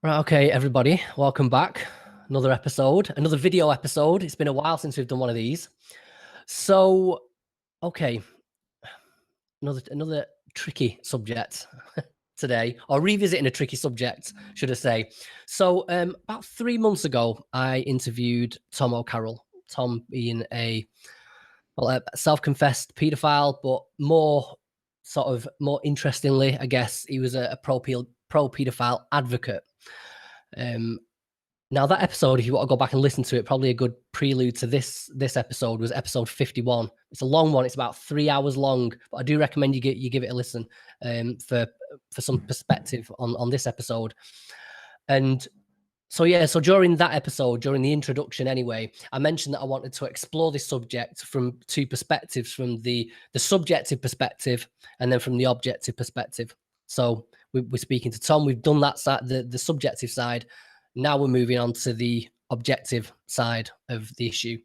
Right, okay, everybody, welcome back. Another episode, another video episode. It's been a while since we've done one of these. So, okay, another tricky subject today, or revisiting a tricky subject, should I say. So, about 3 months ago, I interviewed Tom O'Carroll. Tom being a self-confessed paedophile, but more interestingly, I guess, he was a pro-paedophile advocate. Now that episode, if you want to go back and listen to it, probably a good prelude to this episode was episode 51. It's a long one. It's about 3 hours long, but I do recommend you give it a listen for some perspective on this episode. And so during that episode, during the introduction anyway, I mentioned that I wanted to explore this subject from two perspectives, from the subjective perspective and then from the objective perspective. So we're speaking to Tom. We've done that side, the subjective side. Now we're moving on to the objective side of the issue.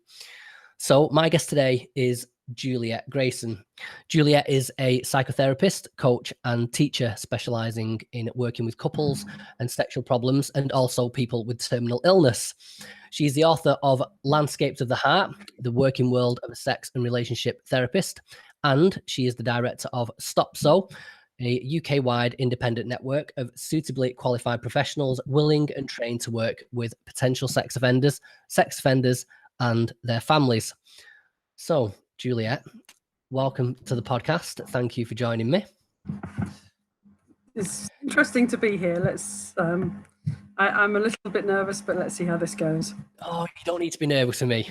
So my guest today is Juliet Grayson. Juliet is a psychotherapist, coach, and teacher specializing in working with couples and sexual problems, and also people with terminal illness. She's the author of Landscapes of the Heart, The Working World of a Sex and Relationship Therapist, and she is the director of StopSO, a UK-wide independent network of suitably qualified professionals willing and trained to work with potential sex offenders, and their families. So, Juliet, welcome to the podcast. Thank you for joining me. It's interesting to be here. I'm a little bit nervous, but let's see how this goes. Oh, you don't need to be nervous for me.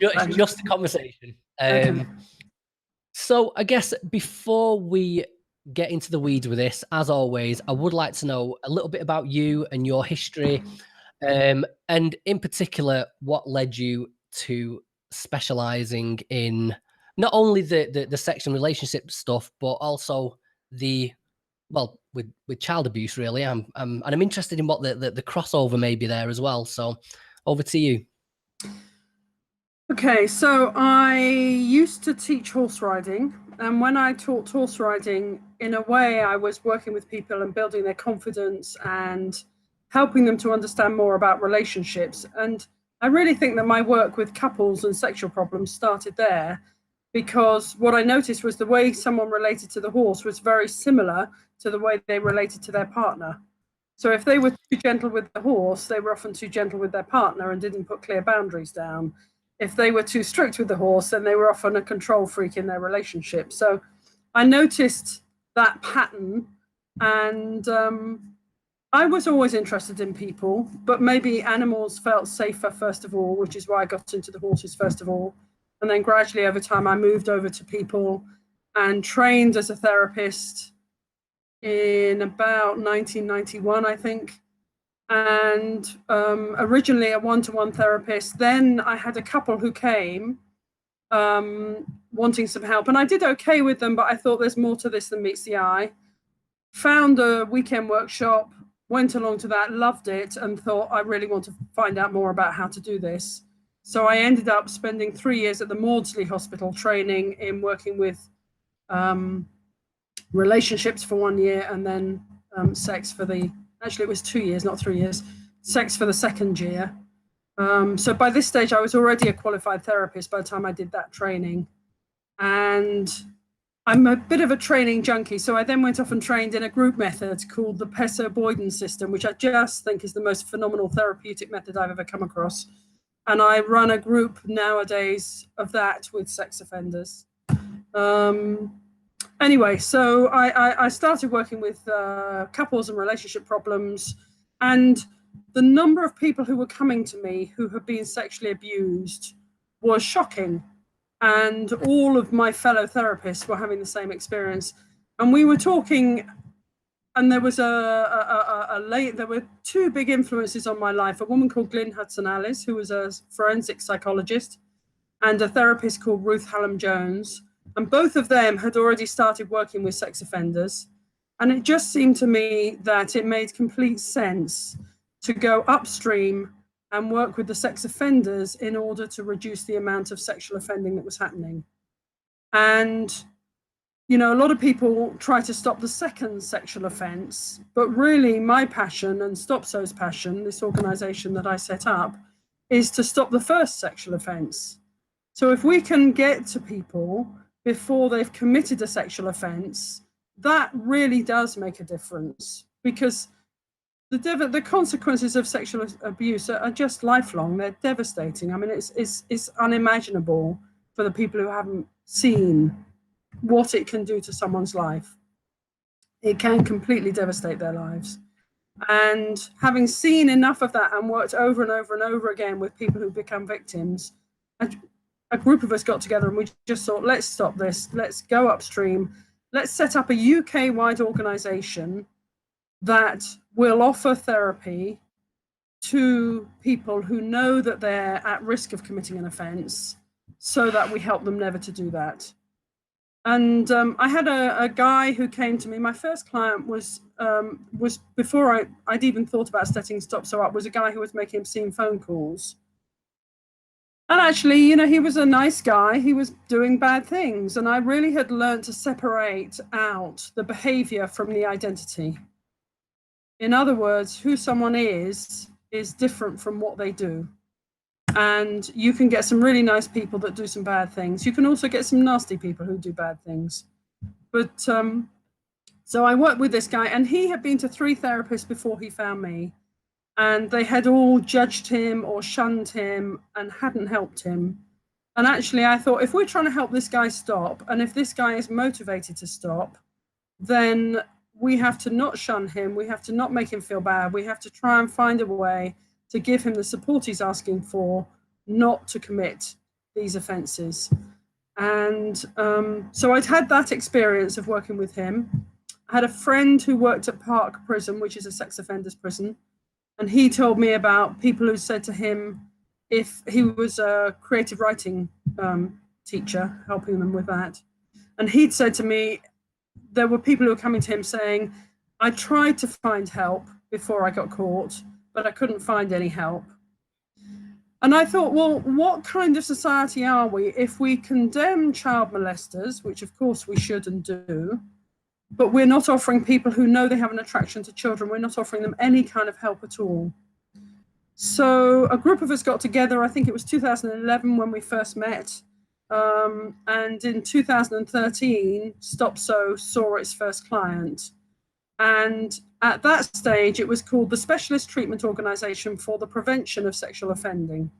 It's just a conversation. Okay. So I guess before we get into the weeds with this, as always, I would like to know a little bit about you and your history, and in particular, what led you to specializing in not only the sex and relationship stuff, but also with child abuse. Really, I'm interested in what the crossover may be there as well. So, over to you. Okay, so I used to teach horse riding, and when I taught horse riding, in a way, I was working with people and building their confidence and helping them to understand more about relationships. And I really think that my work with couples and sexual problems started there, because what I noticed was the way someone related to the horse was very similar to the way they related to their partner. So if they were too gentle with the horse, they were often too gentle with their partner and didn't put clear boundaries down. If they were too strict with the horse, then they were often a control freak in their relationship. So I noticed that pattern, and I was always interested in people, but maybe animals felt safer first of all, which is why I got into the horses first of all. And then gradually over time, I moved over to people and trained as a therapist in about 1991, I think. And originally a one-to-one therapist. Then I had a couple who came wanting some help, and I did okay with them, but I thought there's more to this than meets the eye. Found a weekend workshop, went along to that, loved it, and thought I really want to find out more about how to do this. So I ended up spending 3 years at the Maudsley Hospital training in working with relationships for 1 year, and then sex for actually it was 2 years, not 3 years, sex for the second year. So by this stage, I was already a qualified therapist by the time I did that training. And I'm a bit of a training junkie. So I then went off and trained in a group method called the PESO-Boyden system, which I just think is the most phenomenal therapeutic method I've ever come across. And I run a group nowadays of that with sex offenders. Anyway, so I started working with couples and relationship problems, and the number of people who were coming to me who had been sexually abused was shocking. And all of my fellow therapists were having the same experience. And we were talking, and there was there were two big influences on my life, a woman called Glyn Hudson-Alice, who was a forensic psychologist, and a therapist called Ruth Hallam-Jones. And both of them had already started working with sex offenders. And it just seemed to me that it made complete sense to go upstream and work with the sex offenders in order to reduce the amount of sexual offending that was happening. And you know, a lot of people try to stop the second sexual offence, but really my passion and StopSO's passion, this organisation that I set up, is to stop the first sexual offence. So if we can get to people before they've committed a sexual offence, that really does make a difference, because the consequences of sexual abuse are just lifelong. They're devastating. I mean, it's unimaginable for the people who haven't seen what it can do to someone's life. It can completely devastate their lives. And having seen enough of that and worked over and over and over again with people who become victims, a group of us got together and we just thought, let's stop this, let's go upstream, let's set up a UK-wide organisation that will offer therapy to people who know that they're at risk of committing an offence, so that we help them never to do that. And I had a guy who came to me. My first client was before I'd even thought about setting StopSO up, was a guy who was making obscene phone calls. And actually, you know, he was a nice guy. He was doing bad things. And I really had learned to separate out the behavior from the identity. In other words, who someone is different from what they do. And you can get some really nice people that do some bad things. You can also get some nasty people who do bad things. But so I worked with this guy, and he had been to 3 therapists before he found me. And they had all judged him or shunned him and hadn't helped him. And actually, I thought, if we're trying to help this guy stop, and if this guy is motivated to stop, then we have to not shun him. We have to not make him feel bad. We have to try and find a way to give him the support he's asking for, not to commit these offences. And so I'd had that experience of working with him. I had a friend who worked at Park Prison, which is a sex offenders prison. And he told me about people who said to him, if he was a creative writing teacher, helping them with that. And he'd said to me, there were people who were coming to him saying, I tried to find help before I got caught, but I couldn't find any help. And I thought, well, what kind of society are we if we condemn child molesters, which of course we should and do, but we're not offering people who know they have an attraction to children, we're not offering them any kind of help at all. So a group of us got together, I think it was 2011 when we first met. And in 2013, StopSO saw its first client. And at that stage, it was called the Specialist Treatment Organisation for the Prevention of Sexual Offending.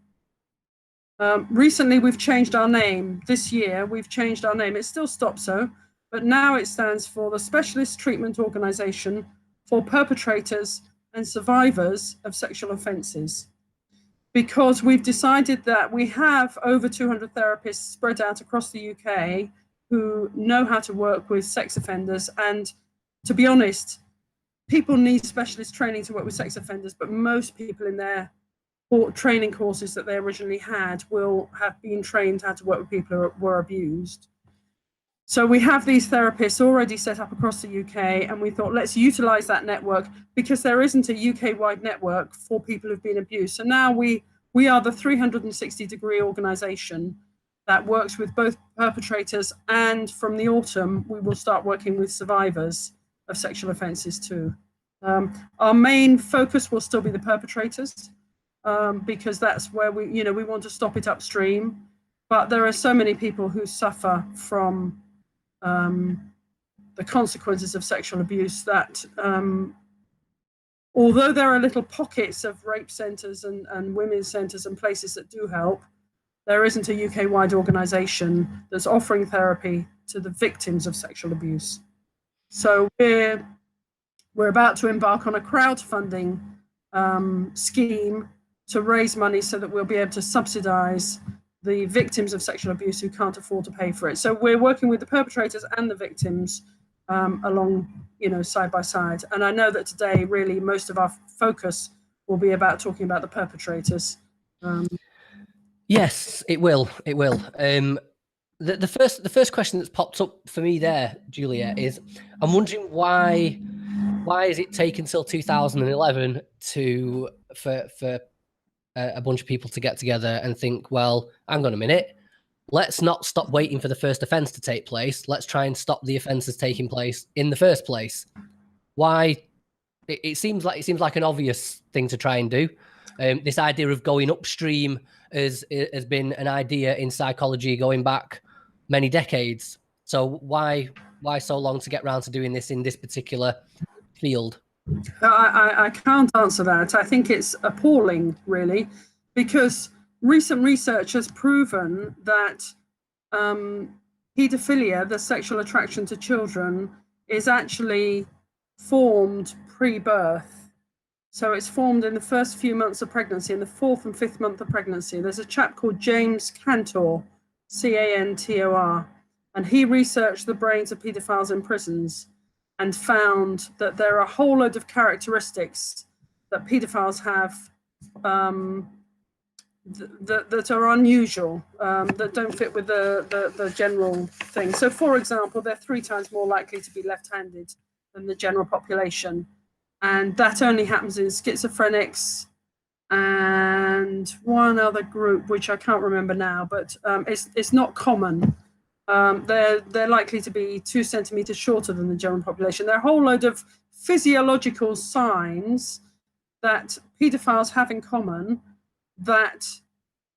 Recently, we've changed our name. This year, we've changed our name. It's still StopSO, but now it stands for the Specialist Treatment Organisation for Perpetrators and Survivors of Sexual Offences. Because we've decided that we have over 200 therapists spread out across the UK who know how to work with sex offenders. And to be honest, people need specialist training to work with sex offenders, but most people in their training courses that they originally had will have been trained how to work with people who were abused. So we have these therapists already set up across the UK, and we thought, let's utilize that network, because there isn't a UK-wide network for people who've been abused. So now we are the 360-degree organisation that works with both perpetrators, and from the autumn, we will start working with survivors of sexual offences too. Our main focus will still be the perpetrators, because that's where we want to stop it upstream. But there are so many people who suffer from the consequences of sexual abuse that although there are little pockets of rape centres and women's centres and places that do help, there isn't a UK-wide organisation that's offering therapy to the victims of sexual abuse. So we're about to embark on a crowdfunding scheme to raise money so that we'll be able to subsidise the victims of sexual abuse who can't afford to pay for it. So we're working with the perpetrators and the victims along, side by side. And I know that today, really, most of our focus will be about talking about the perpetrators. Yes, it will. It will. The first question that's popped up for me there, Juliet, is I'm wondering why is it taken till 2011 for a bunch of people to get together and think, well, hang on a minute, let's not stop waiting for the first offence to take place. Let's try and stop the offences taking place in the first place. Why? It seems like an obvious thing to try and do. This idea of going upstream has been an idea in psychology going back many decades. So why so long to get around to doing this in this particular field? I can't answer that. I think it's appalling, really, because recent research has proven that pedophilia, the sexual attraction to children, is actually formed pre-birth. So it's formed in the first few months of pregnancy, in the 4th and 5th month of pregnancy. There's a chap called James Cantor, Cantor, and he researched the brains of pedophiles in prisons and found that there are a whole load of characteristics that pedophiles have that are unusual, that don't fit with the general thing. So, for example, they're 3 times more likely to be left-handed than the general population. And that only happens in schizophrenics and one other group, which I can't remember now, but it's not common. They're likely to be 2 centimeters shorter than the general population. There are a whole load of physiological signs that pedophiles have in common that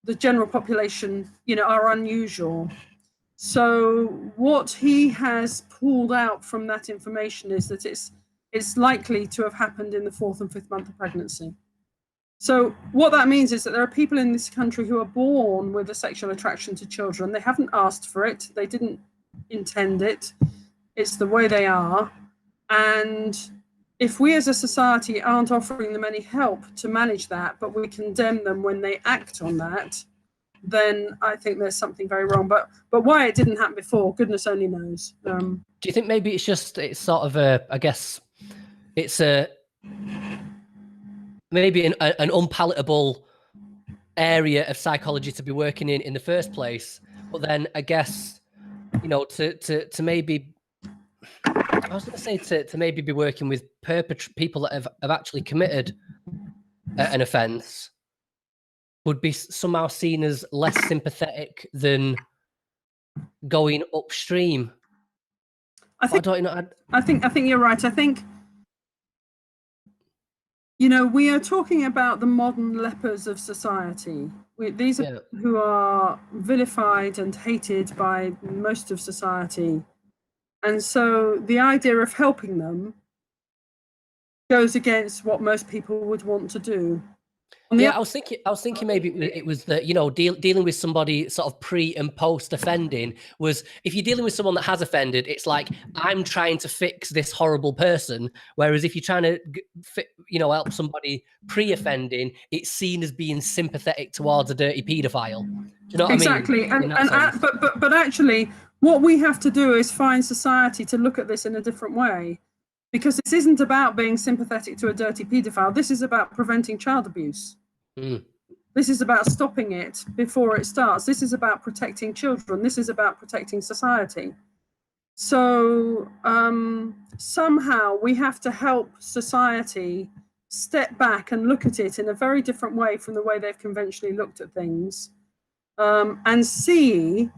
the general population, are unusual. So what he has pulled out from that information is that it's likely to have happened in the 4th and 5th month of pregnancy. So what that means is that there are people in this country who are born with a sexual attraction to children. They haven't asked for it. They didn't intend it. It's the way they are. And if we as a society aren't offering them any help to manage that, but we condemn them when they act on that, then I think there's something very wrong. But why it didn't happen before, goodness only knows. Do you think maybe it's sort of maybe an unpalatable area of psychology to be working in the first place? But then I guess, to maybe, I was going to say to maybe be working with people that have actually committed an offence would be somehow seen as less sympathetic than going upstream. I think you're right. I think, we are talking about the modern lepers of society. These are people who are vilified and hated by most of society. And so the idea of helping them goes against what most people would want to do. I was thinking maybe it was that, dealing with somebody sort of pre and post offending was, if you're dealing with someone that has offended, it's like, I'm trying to fix this horrible person. Whereas if you're trying to, help somebody pre-offending, it's seen as being sympathetic towards a dirty paedophile. Do you know what exactly. I mean? But actually, what we have to do is find society to look at this in a different way. Because this isn't about being sympathetic to a dirty paedophile. This is about preventing child abuse. This is about stopping it before it starts. This is about protecting children. This is about protecting society. So somehow we have to help society step back and look at it in a very different way from the way they've conventionally looked at things, and see.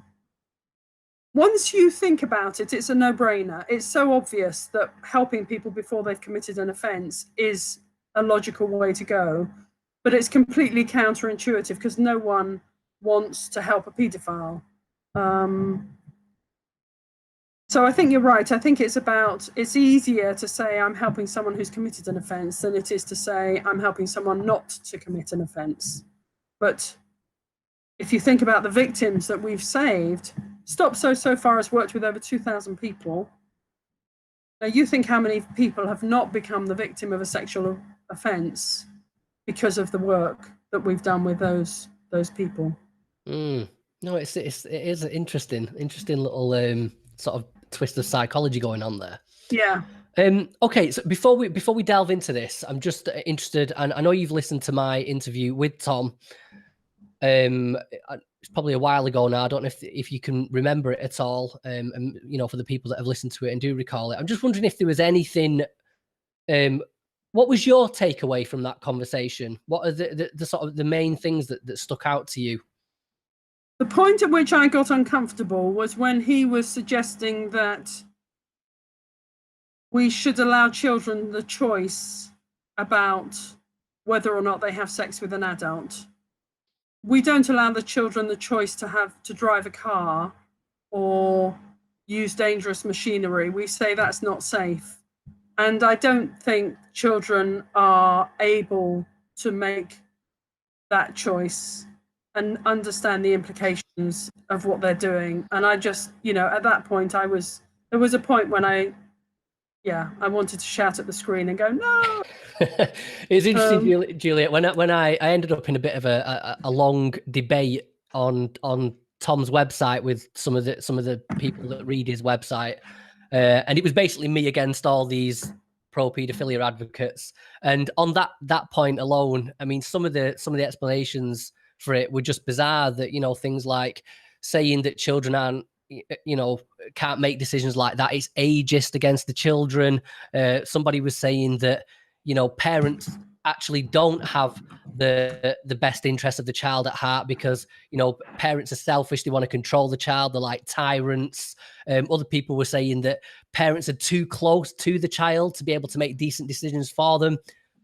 Once you think about it, it's a no-brainer. It's so obvious that helping people before they've committed an offence is a logical way to go, but it's completely counterintuitive because no one wants to help a paedophile. So I think you're right. I think it's easier to say I'm helping someone who's committed an offence than it is to say I'm helping someone not to commit an offence. But if you think about the victims that we've saved, StopSO so far has worked with over 2,000 people. Now you think how many people have not become the victim of a sexual offence because of the work that we've done with those people. No, it is an interesting little sort of twist of psychology going on there. Yeah. Okay, so before we delve into this, I'm just interested, and I know you've listened to my interview with Tom. It's probably a while ago now. I don't know if you can remember it at all. And for the people that have listened to it and do recall it, I'm just wondering if there was anything. What was your takeaway from that conversation? What are the sort of the main things that stuck out to you? The point at which I got uncomfortable was when he was suggesting that we should allow children the choice about whether or not they have sex with an adult. We don't allow the children the choice to drive a car or use dangerous machinery. We say that's not safe. And I don't think children are able to make that choice and understand the implications of what they're doing. And I just, at that point, there was a point when I wanted to shout at the screen and go, no. It's interesting, Juliet, when I ended up in a bit of a long debate on Tom's website with some of the people that read his website, and it was basically me against all these pro-pedophilia advocates. And on that point alone, I mean, some of the explanations for it were just bizarre. That things like saying that children aren't, can't make decisions like that. It's ageist against the children. Somebody was saying that parents actually don't have the best interest of the child at heart because parents are selfish, they want to control the child, they're like tyrants. Other people were saying that parents are too close to the child to be able to make decent decisions for them.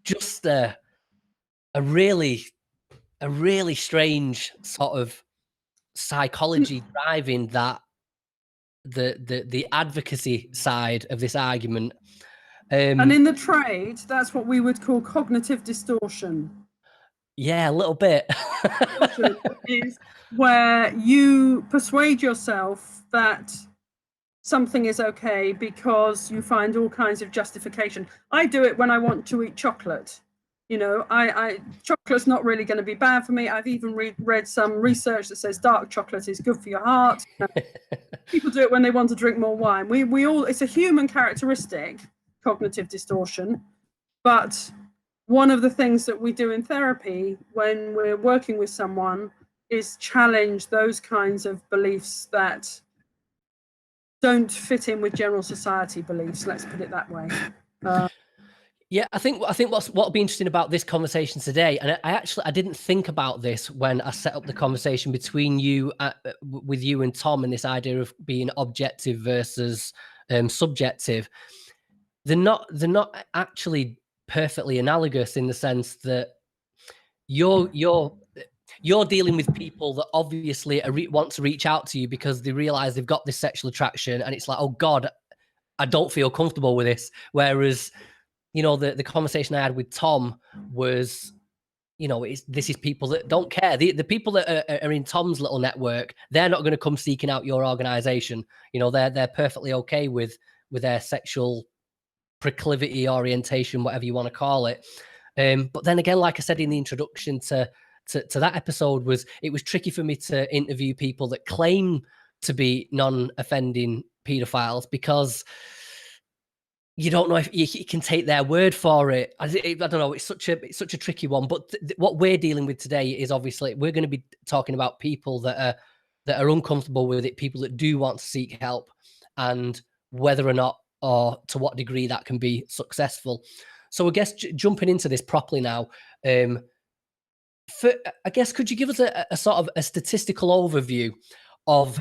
Just a really strange sort of psychology driving that the advocacy side of this argument. And in the trade, that's what we would call cognitive distortion. Yeah, a little bit. Is where you persuade yourself that something is okay because you find all kinds of justification. I do it when I want to eat chocolate. Chocolate's not really going to be bad for me. I've even read some research that says dark chocolate is good for your heart. People do it when they want to drink more wine. We all, it's a human characteristic, cognitive distortion. But one of the things that we do in therapy when we're working with someone is challenge those kinds of beliefs that don't fit in with general society beliefs. Let's put it that way. Yeah, I think what'll be interesting about this conversation today, and I didn't think about this when I set up the conversation between you, with you and Tom, and this idea of being objective versus subjective. They're not actually perfectly analogous in the sense that you're dealing with people that obviously want to reach out to you because they realize they've got this sexual attraction, and it's like, oh God, I don't feel comfortable with this. Whereas the conversation I had with Tom was, this is people that don't care. The people that are in Tom's little network, they're not going to come seeking out your organization. They're perfectly okay with their sexual proclivity, orientation, whatever you want to call it. But then again, like I said in the introduction to that episode, it was tricky for me to interview people that claim to be non-offending pedophiles because you don't know if you can take their word for it. I don't know. It's such a tricky one. But what we're dealing with today is obviously we're going to be talking about people that are uncomfortable with it, people that do want to seek help, and whether or not or to what degree that can be successful. So I guess jumping into this properly now, I guess could you give us a sort of a statistical overview of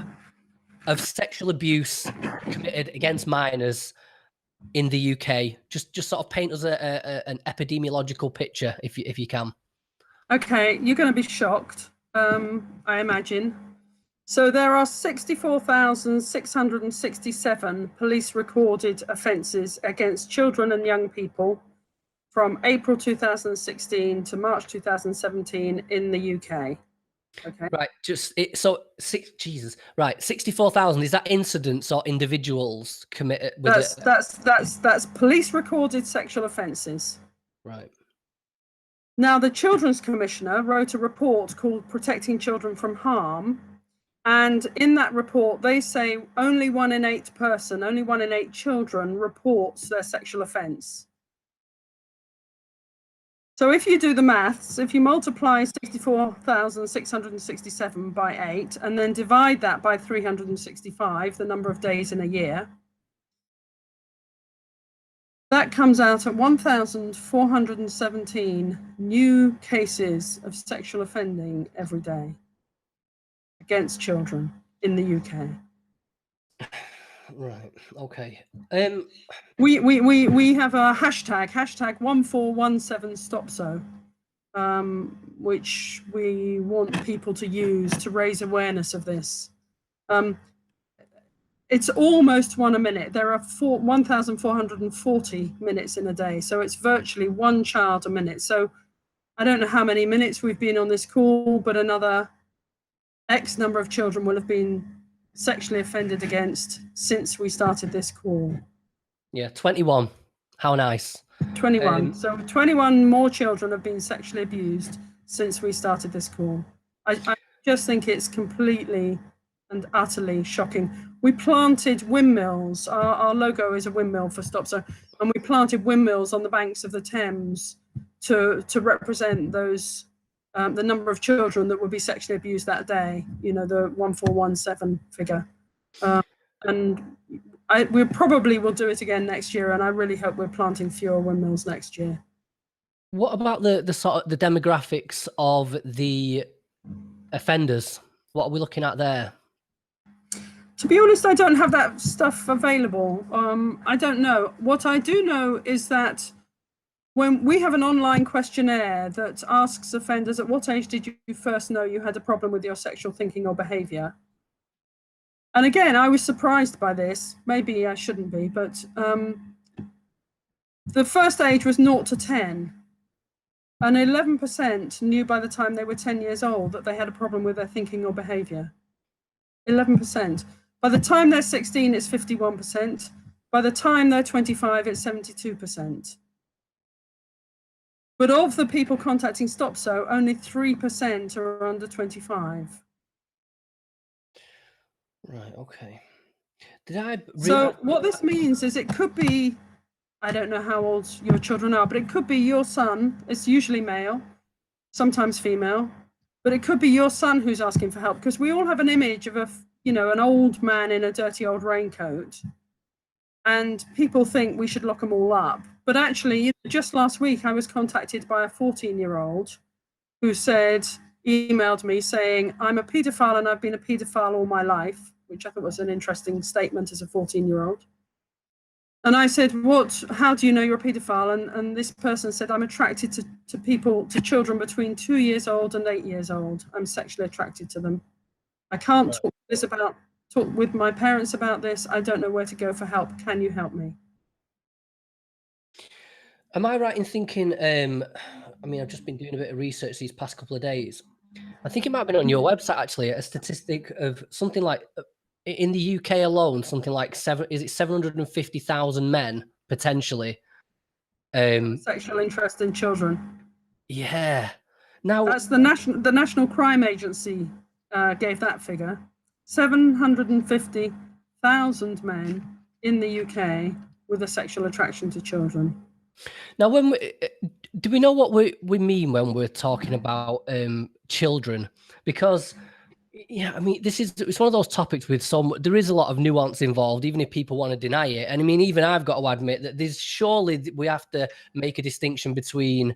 sexual abuse committed against minors in the UK? Just sort of paint us an epidemiological picture, if you can. Okay, you're going to be shocked, I imagine. So there are 64,667 police recorded offences against children and young people from April 2016 to March 2017 in the UK. Okay. Right. Right. 64,000. Is that incidents or individuals committed with it? That's police recorded sexual offences. Right. Now, the Children's Commissioner wrote a report called Protecting Children from Harm. And in that report, they say only 1 in 8 children reports their sexual offence. So if you do the maths, if you multiply 64,667 by 8 and then divide that by 365, the number of days in a year, that comes out at 1,417 new cases of sexual offending every day. against children in the UK. Right. Okay. We have a hashtag 1417StopSO, which we want people to use to raise awareness of this. It's almost 1 a minute. There are 1,440 minutes in a day, so it's virtually one child a minute. So I don't know how many minutes we've been on this call, but another X number of children will have been sexually offended against since we started this call. Yeah, 21. How nice. 21. So 21 more children have been sexually abused since we started this call. I just think it's completely and utterly shocking. We planted windmills. Our logo is a windmill for StopSO, and we planted windmills on the banks of the Thames to represent those the number of children that would be sexually abused that day. You know, the 1417 figure, and we probably will do it again next year. And I really hope we're planting fewer windmills next year. What about the sort of the demographics of the offenders? What are we looking at there? To be honest, I don't have that stuff available. I don't know. What I do know is that when we have an online questionnaire that asks offenders, at what age did you first know you had a problem with your sexual thinking or behavior? And again, I was surprised by this. Maybe I shouldn't be, but the first age was 0 to 10. And 11% knew by the time they were 10 years old that they had a problem with their thinking or behavior. 11%. By the time they're 16, it's 51%. By the time they're 25, it's 72%. But of the people contacting StopSO, only 3% are under 25. Right, okay. So what this means is it could be, I don't know how old your children are, but it could be your son. It's usually male, sometimes female, but it could be your son who's asking for help, because we all have an image of an old man in a dirty old raincoat, and people think we should lock them all up. But actually, just last week, I was contacted by a 14-year-old who emailed me saying, I'm a paedophile and I've been a paedophile all my life, which I thought was an interesting statement as a 14-year-old. And I said, how do you know you're a paedophile? And this person said, I'm attracted to children between 2 years old and 8 years old. I'm sexually attracted to them. I can't talk with my parents about this. I don't know where to go for help. Can you help me? Am I right in thinking, I mean, I've just been doing a bit of research these past couple of days. I think it might have been on your website, actually, a statistic of something like, in the UK alone, something like 750,000 men, potentially. Sexual interest in children. Yeah. Now, that's the National Crime Agency gave that figure. 750,000 men in the UK with a sexual attraction to children. Now, do we know what we mean when we're talking about children? Because, yeah, I mean, it's one of those topics with there is a lot of nuance involved, even if people want to deny it. And I mean, even I've got to admit that we have to make a distinction between,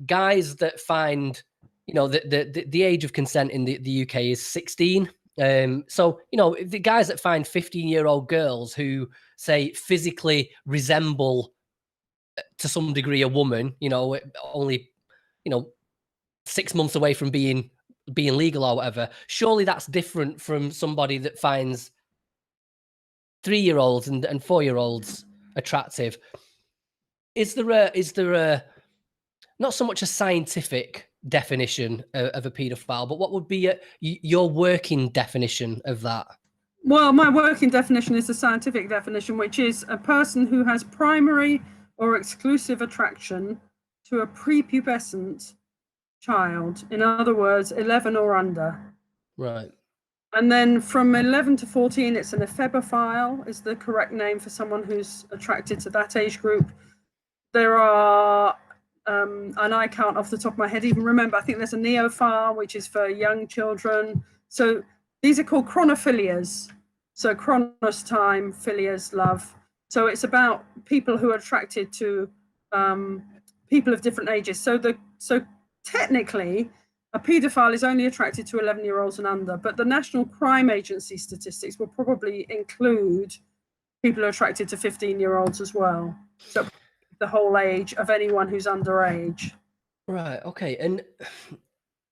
guys that find, the age of consent in the UK is 16. So, the guys that find 15-year-old girls who say physically resemble to some degree a woman, only, 6 months away from being legal or whatever, surely that's different from somebody that finds 3-year-olds and 4-year-olds attractive. Is there a not so much a scientific definition of a paedophile, but what would be your working definition of that? Well, my working definition is the scientific definition, which is a person who has primary or exclusive attraction to a prepubescent child. In other words, 11 or under. Right. And then from 11 to 14, it's an ephebophile, is the correct name for someone who's attracted to that age group. There are, and I can't off the top of my head even remember, I think there's a neophile, which is for young children. So these are called chronophilias. So chronos, time, philias, love. So it's about people who are attracted to people of different ages. So technically, a paedophile is only attracted to 11-year-olds and under, but the National Crime Agency statistics will probably include people who are attracted to 15-year-olds as well. So the whole age of anyone who's underage. Right. Okay. And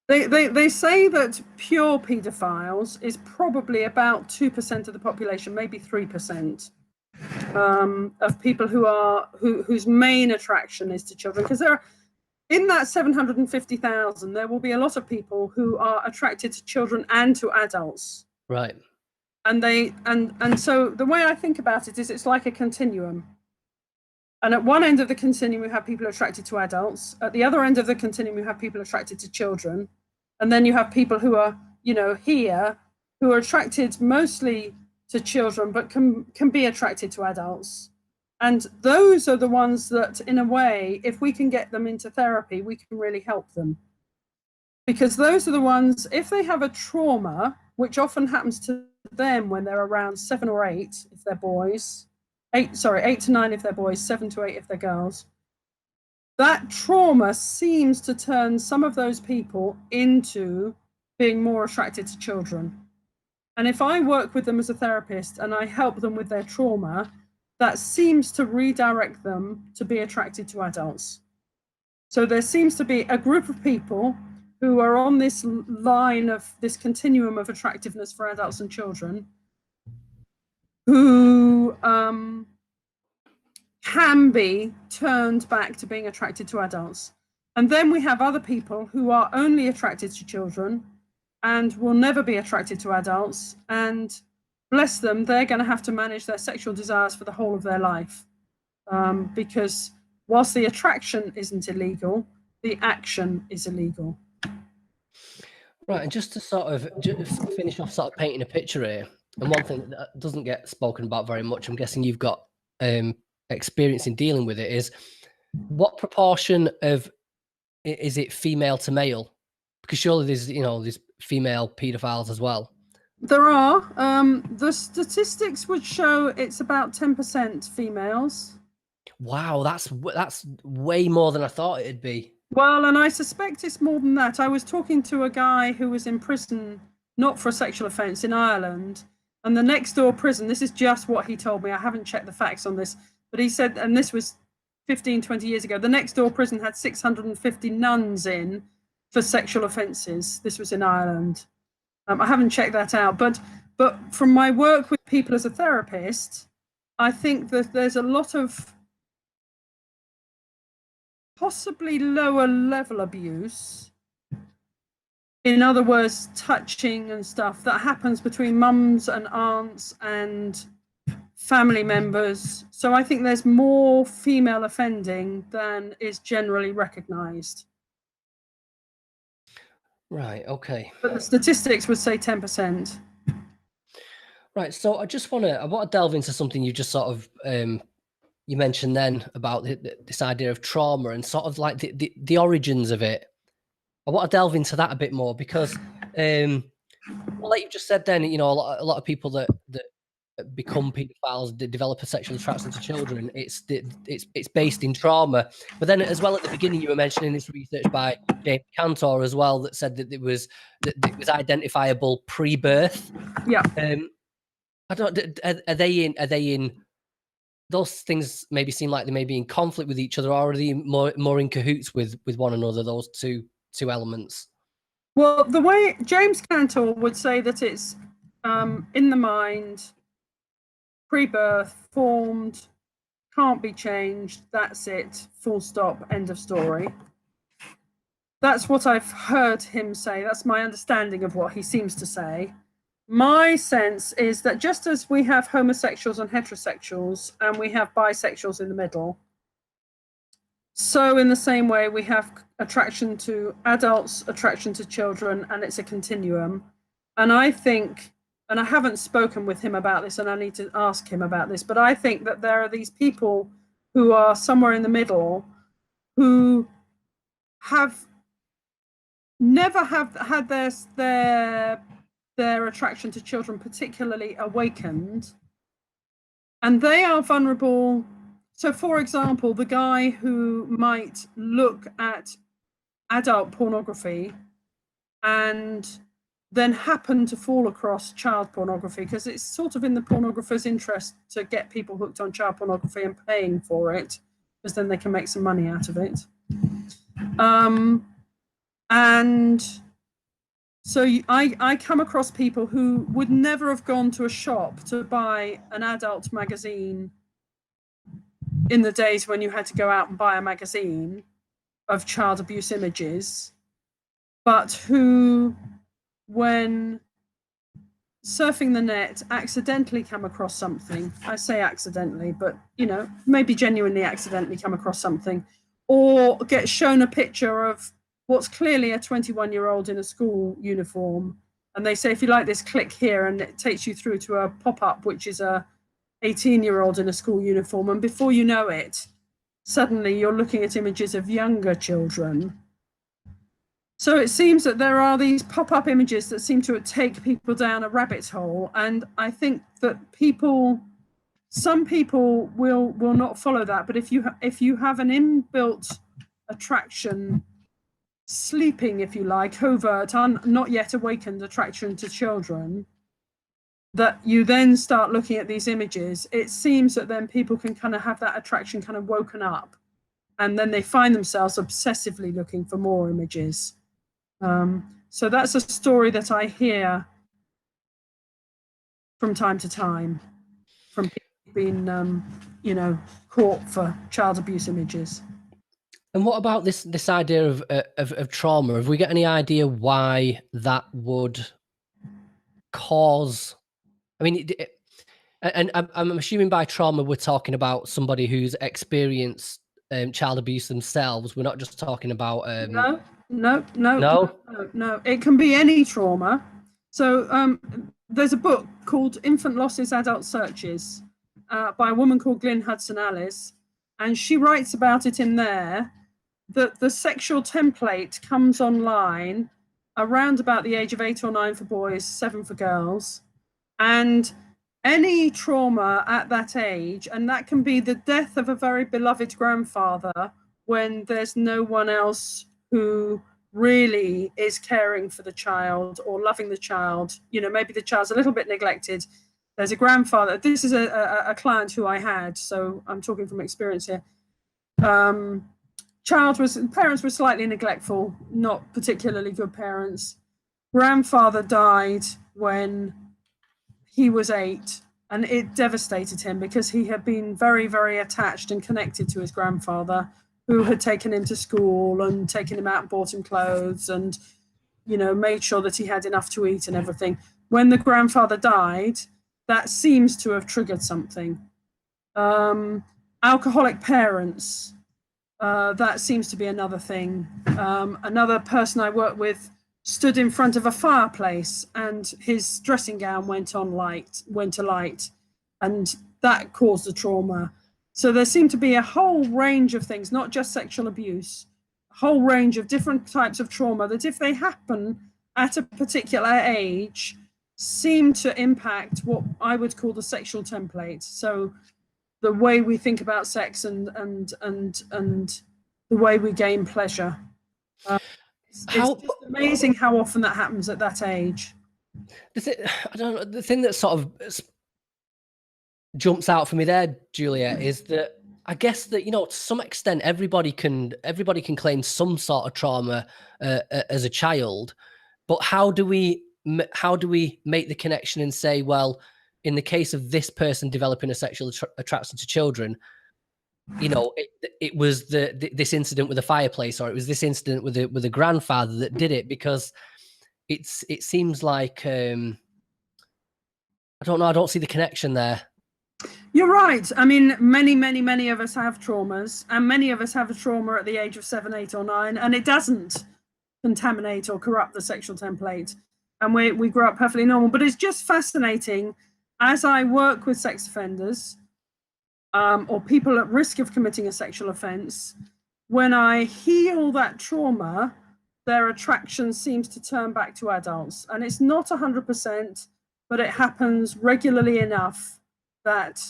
they say that pure paedophiles is probably about 2% of the population, maybe 3%, of people whose main attraction is to children. Because there are, in that 750,000, there will be a lot of people who are attracted to children and to adults. right. And so the way I think about it is it's like a continuum. And at one end of the continuum, we have people attracted to adults. At the other end of the continuum, we have people attracted to children. And then you have people who are, here, who are attracted mostly to children, but can be attracted to adults. And those are the ones that, in a way, if we can get them into therapy, we can really help them. Because those are the ones, if they have a trauma, which often happens to them when they're around 7 or 8, if they're boys, 8 to 9 if they're boys, 7 to 8 if they're girls, that trauma seems to turn some of those people into being more attracted to children. And if I work with them as a therapist and I help them with their trauma, that seems to redirect them to be attracted to adults. So there seems to be a group of people who are on this line of this continuum of attractiveness for adults and children who can be turned back to being attracted to adults. And then we have other people who are only attracted to children and will never be attracted to adults. And bless them, they're going to have to manage their sexual desires for the whole of their life. Because whilst the attraction isn't illegal, the action is illegal. Right, and just to sort of finish off, sort of painting a picture here, and one thing that doesn't get spoken about very much, I'm guessing you've got experience in dealing with it, is what proportion of is it female to male? Because surely there's female paedophiles as well. There are. The statistics would show it's about 10% females. Wow, that's way more than I thought it'd be. Well, and I suspect it's more than that. I was talking to a guy who was in prison, not for a sexual offence, in Ireland, and the next door prison, this is just what he told me, I haven't checked the facts on this, but he said, and this was 15, 20 years ago, the next door prison had 650 nuns in for sexual offences. This was in Ireland. I haven't checked that out, but from my work with people as a therapist, I think that there's a lot of possibly lower level abuse, in other words, touching and stuff, that happens between mums and aunts and family members. So I think there's more female offending than is generally recognised. Right, okay. But the statistics would say 10%. Right, so I want to delve into something you just sort of you mentioned then about this idea of trauma and sort of like the origins of it. I want to delve into that a bit more because, like you just said then, a lot of people that become paedophiles, develop a sexual attraction to children, it's based in trauma. But then as well, at the beginning, you were mentioning this research by James Cantor as well that said that it was identifiable pre-birth. Yeah. I don't. Are they in? Those things maybe seem like they may be in conflict with each other, or are they more in cahoots with one another? Those two elements. Well, the way James Cantor would say that it's in the mind, pre-birth, formed, can't be changed. That's it. Full stop. End of story. That's what I've heard him say. That's my understanding of what he seems to say. My sense is that just as we have homosexuals and heterosexuals and we have bisexuals in the middle, so in the same way we have attraction to adults, attraction to children, and it's a continuum. And I think, and I haven't spoken with him about this and I need to ask him about this, but I think that there are these people who are somewhere in the middle who have never had their attraction to children particularly awakened, and they are vulnerable. So for example, the guy who might look at adult pornography and then happen to fall across child pornography, because it's sort of in the pornographer's interest to get people hooked on child pornography and paying for it, because then they can make some money out of it. And so I come across people who would never have gone to a shop to buy an adult magazine in the days when you had to go out and buy a magazine of child abuse images, but who, when surfing the net, accidentally come across something. I say accidentally, but maybe genuinely accidentally come across something, or get shown a picture of what's clearly a 21-year-old in a school uniform, and they say, if you like this, click here, and it takes you through to a pop-up which is a 18-year-old in a school uniform, and before you know it, suddenly you're looking at images of younger children. So it seems that there are these pop-up images that seem to take people down a rabbit hole, and I think that some people will not follow that. But if you have an inbuilt attraction, sleeping, if you like, covert, not yet awakened attraction to children, that you then start looking at these images, it seems that then people can kind of have that attraction kind of woken up, and then they find themselves obsessively looking for more images. So that's a story that I hear from time to time from people being, caught for child abuse images. And what about this idea of trauma? Have we got any idea why that would cause? I mean, and I'm assuming by trauma we're talking about somebody who's experienced child abuse themselves. We're not just talking about No. It can be any trauma. So there's a book called Infant Losses, Adult Searches by a woman called Glyn Hudson-Alice, and she writes about it in there that the sexual template comes online around about the age of 8 or 9 for boys, 7 for girls, and any trauma at that age, and that can be the death of a very beloved grandfather when there's no one else who really is caring for the child or loving the child. Maybe the child's a little bit neglected. There's a grandfather. This is a client who I had, so I'm talking from experience here. Parents were slightly neglectful, not particularly good parents. Grandfather died when he was 8, and it devastated him because he had been very, very attached and connected to his grandfather, who had taken him to school and taken him out and bought him clothes and, made sure that he had enough to eat and everything. When the grandfather died, that seems to have triggered something. Alcoholic parents, that seems to be another thing. Another person I worked with stood in front of a fireplace and his dressing gown went to light, and that caused the trauma. So there seemed to be a whole range of things, not just sexual abuse, a whole range of different types of trauma that, if they happen at a particular age, seem to impact what I would call the sexual template. So the way we think about sex and the way we gain pleasure. It's just amazing how often that happens at that age. I don't know. The thing that sort of jumps out for me there, Juliet, is that I guess that, to some extent, everybody can claim some sort of trauma as a child, but how do we make the connection and say, well, in the case of this person developing a sexual attraction to children, it was this incident with the fireplace, or it was this incident with the grandfather that did it? Because it seems like I don't know. I don't see the connection there. You're right. I mean, many of us have traumas, and many of us have a trauma at the age of 7, 8, or 9, and it doesn't contaminate or corrupt the sexual template, and we grow up perfectly normal. But it's just fascinating, as I work with sex offenders or people at risk of committing a sexual offence, when I heal that trauma, their attraction seems to turn back to adults. And it's not 100%, but it happens regularly enough that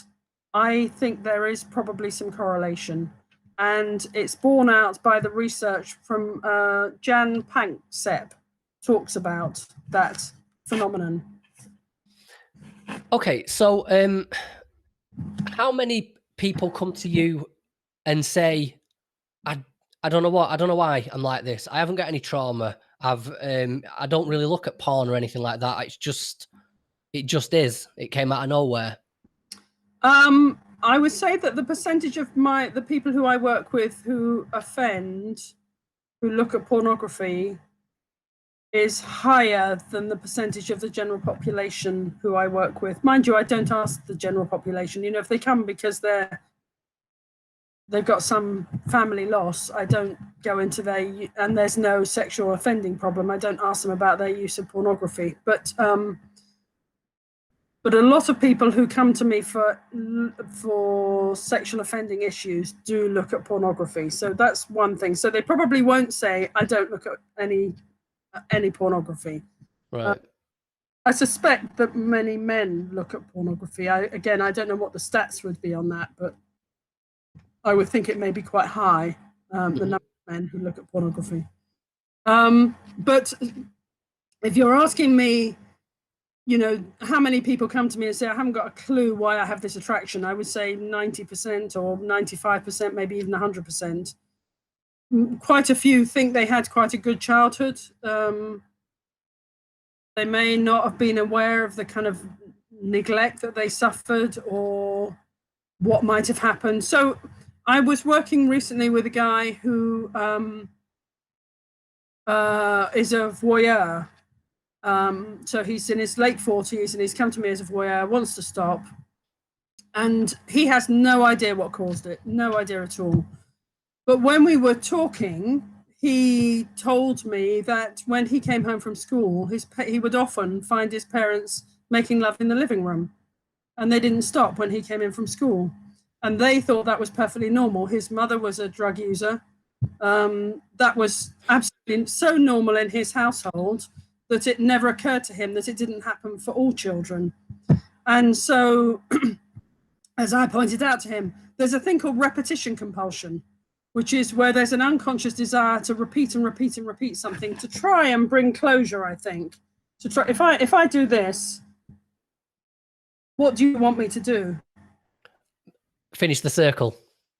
I think there is probably some correlation. And it's borne out by the research from Jan Panksepp, talks about that phenomenon. Okay, so how many people come to you and say, I don't know why I'm like this. I haven't got any trauma. I don't really look at porn or anything like that. It just is. It came out of nowhere. I would say that the percentage of the people who I work with who offend, who look at pornography, is higher than the percentage of the general population who I work with. Mind you, I don't ask the general population. You know, if they come because they've got some family loss, I don't go into and there's no sexual offending problem, I don't ask them about their use of pornography. But a lot of people who come to me for sexual offending issues do look at pornography. So that's one thing. So they probably won't say, I don't look at any pornography. Right. I suspect that many men look at pornography. I don't know what the stats would be on that, but I would think it may be quite high, the number of men who look at pornography. But if you're asking me, you know, how many people come to me and say, I haven't got a clue why I have this attraction, I would say 90% or 95%, maybe even 100%. Quite a few think they had quite a good childhood. They may not have been aware of the kind of neglect that they suffered or what might have happened. So I was working recently with a guy who is a voyeur. So he's in his late 40s and he's come to me as a voyeur, wants to stop. And he has no idea what caused it, no idea at all. But when we were talking, he told me that when he came home from school, he would often find his parents making love in the living room. And they didn't stop when he came in from school. And they thought that was perfectly normal. His mother was a drug user. That was absolutely so normal in his household that it never occurred to him that it didn't happen for all children. And so, as I pointed out to him, there's a thing called repetition compulsion, which is where there's an unconscious desire to repeat and repeat and repeat something to try and bring closure, I think. To try, if I do this, what do you want me to do? Finish the circle.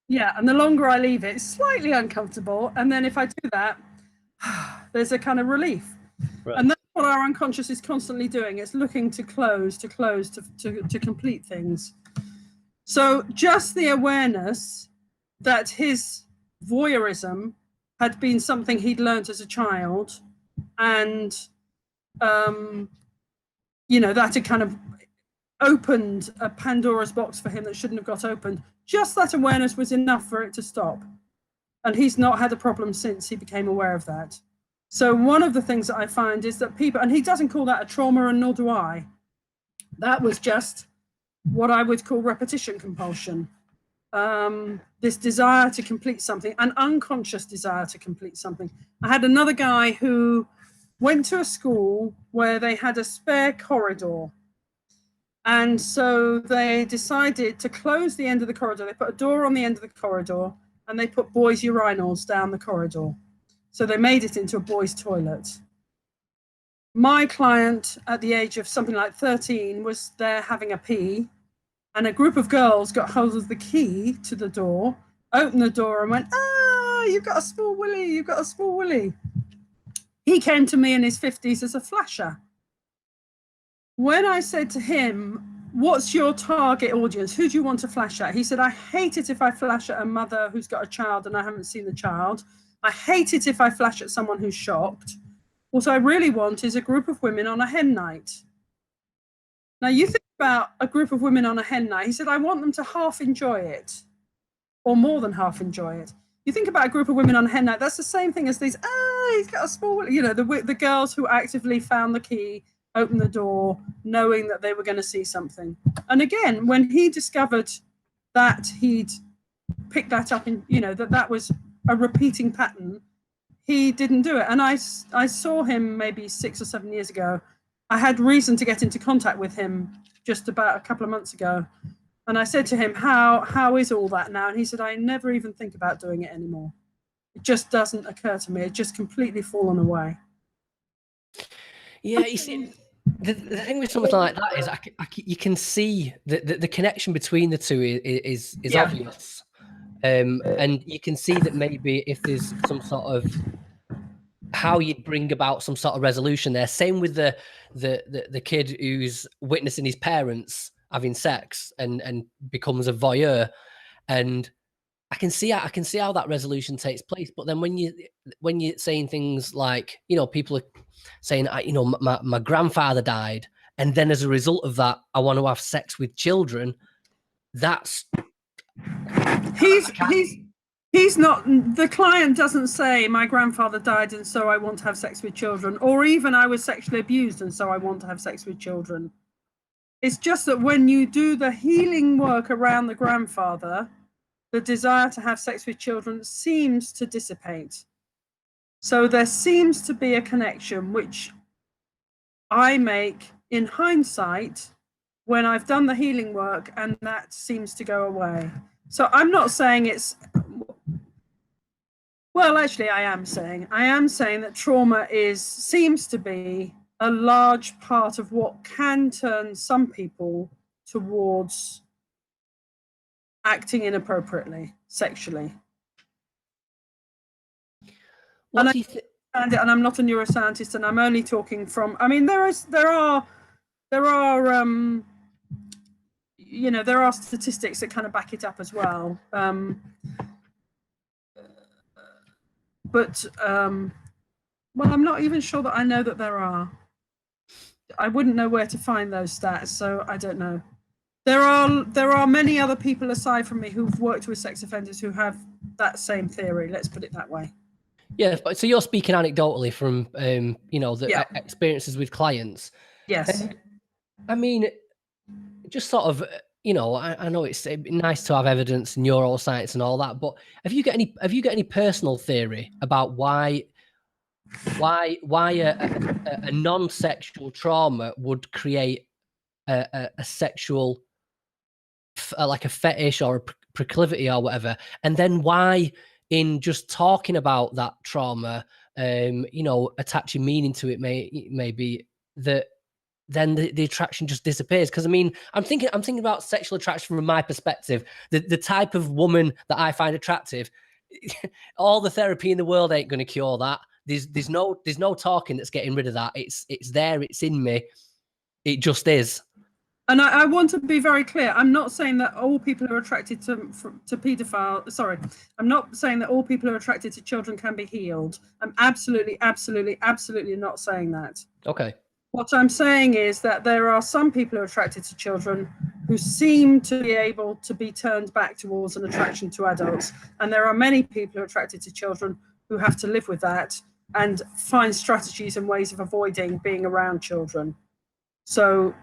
Yeah, and the longer I leave it, it's slightly uncomfortable. And then if I do that, there's a kind of relief. Right. And that's what our unconscious is constantly doing. It's looking to close, to complete things. So just the awareness that his voyeurism had been something he'd learned as a child, and you know, that had kind of opened a Pandora's box for him that shouldn't have got opened. Just that awareness was enough for it to stop. And he's not had a problem since he became aware of that. So one of the things that I find is that people, and he doesn't call that a trauma, and nor do I, that was just what I would call repetition compulsion. This desire to complete something, an unconscious desire to complete something. I had another guy who went to a school where they had a spare corridor. And so they decided to close the end of the corridor. They put a door on the end of the corridor and they put boys' urinals down the corridor. So they made it into a boys' toilet. My client at the age of something like 13 was there having a pee, and a group of girls got hold of the key to the door, opened the door and went, "Ah, you've got a small willy, you've got a small willy." He came to me in his 50s as a flasher. When I said to him, "What's your target audience? Who do you want to flash at?" He said, "I hate it if I flash at a mother who's got a child and I haven't seen the child. I hate it if I flash at someone who's shocked. What I really want is a group of women on a hen night." Now you think about a group of women on a hen night. He said, "I want them to half enjoy it, or more than half enjoy it." You think about a group of women on a hen night, that's the same thing as these, he's got a small, you know, the girls who actively found the key, opened the door, knowing that they were going to see something. And again, when he discovered that he'd picked that up in, you know, that was a repeating pattern, he didn't do it. And I saw him maybe 6 or 7 years ago. I had reason to get into contact with him just about a couple of months ago. And I said to him, how is all that now? And he said, "I never even think about doing it anymore. It just doesn't occur to me. It's just completely fallen away." Yeah, you see, the thing with something like that is you can see that the connection between the two is Yeah. obvious. And you can see that maybe if there's some sort of how you'd bring about some sort of resolution there. Same with the kid who's witnessing his parents having sex and becomes a voyeur. And I can see how that resolution takes place. But then when you're saying things like, you know, people are saying, you know, my grandfather died, and then as a result of that, I want to have sex with children. That's He's not, the client doesn't say my grandfather died and so I want to have sex with children, or even I was sexually abused and so I want to have sex with children. It's just that when you do the healing work around the grandfather, the desire to have sex with children seems to dissipate. So there seems to be a connection, which I make in hindsight when I've done the healing work, and that seems to go away. So I'm not saying it's, well, actually I am saying that trauma seems to be a large part of what can turn some people towards acting inappropriately sexually. what do you think? And I'm not a neuroscientist, and I'm only talking from, I mean, there are you know, there are statistics that kind of back it up as well. But well, I'm not even sure that I know that there are. I wouldn't know where to find those stats, so I don't know. There are many other people aside from me who've worked with sex offenders who have that same theory. Let's put it that way. Yeah, so you're speaking anecdotally from you know, the experiences with clients. Yes. I mean, just sort of, you know, I know it's nice to have evidence in neuroscience and all that, but have you got any personal theory about why a non-sexual trauma would create a sexual, like a fetish or a proclivity or whatever, and then why in just talking about that trauma, you know, attaching meaning to it may be that then the attraction just disappears. Because I mean, I'm thinking about sexual attraction from my perspective. The type of woman that I find attractive, all the therapy in the world ain't going to cure that. There's no talking that's getting rid of that. It's there. It's in me. It just is. And I want to be very clear. I'm not saying that all people who are attracted to pedophile. Sorry, I'm not saying that all people who are attracted to children can be healed. I'm absolutely not saying that. Okay. What I'm saying is that there are some people who are attracted to children who seem to be able to be turned back towards an attraction to adults. And there are many people who are attracted to children who have to live with that and find strategies and ways of avoiding being around children. So,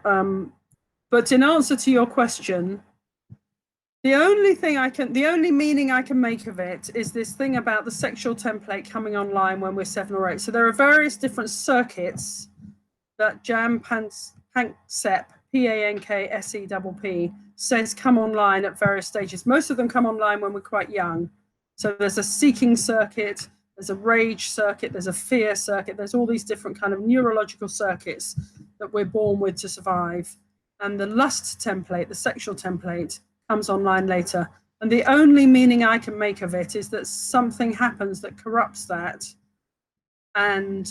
but in answer to your question, the only meaning I can make of it is this thing about the sexual template coming online when we're 7 or 8. So there are various different circuits that Jan Panksepp, Panksepp, says come online at various stages. Most of them come online when we're quite young. So there's a seeking circuit, there's a rage circuit, there's a fear circuit, there's all these different kind of neurological circuits that we're born with to survive. And the lust template, the sexual template, comes online later. And the only meaning I can make of it is that something happens that corrupts that, and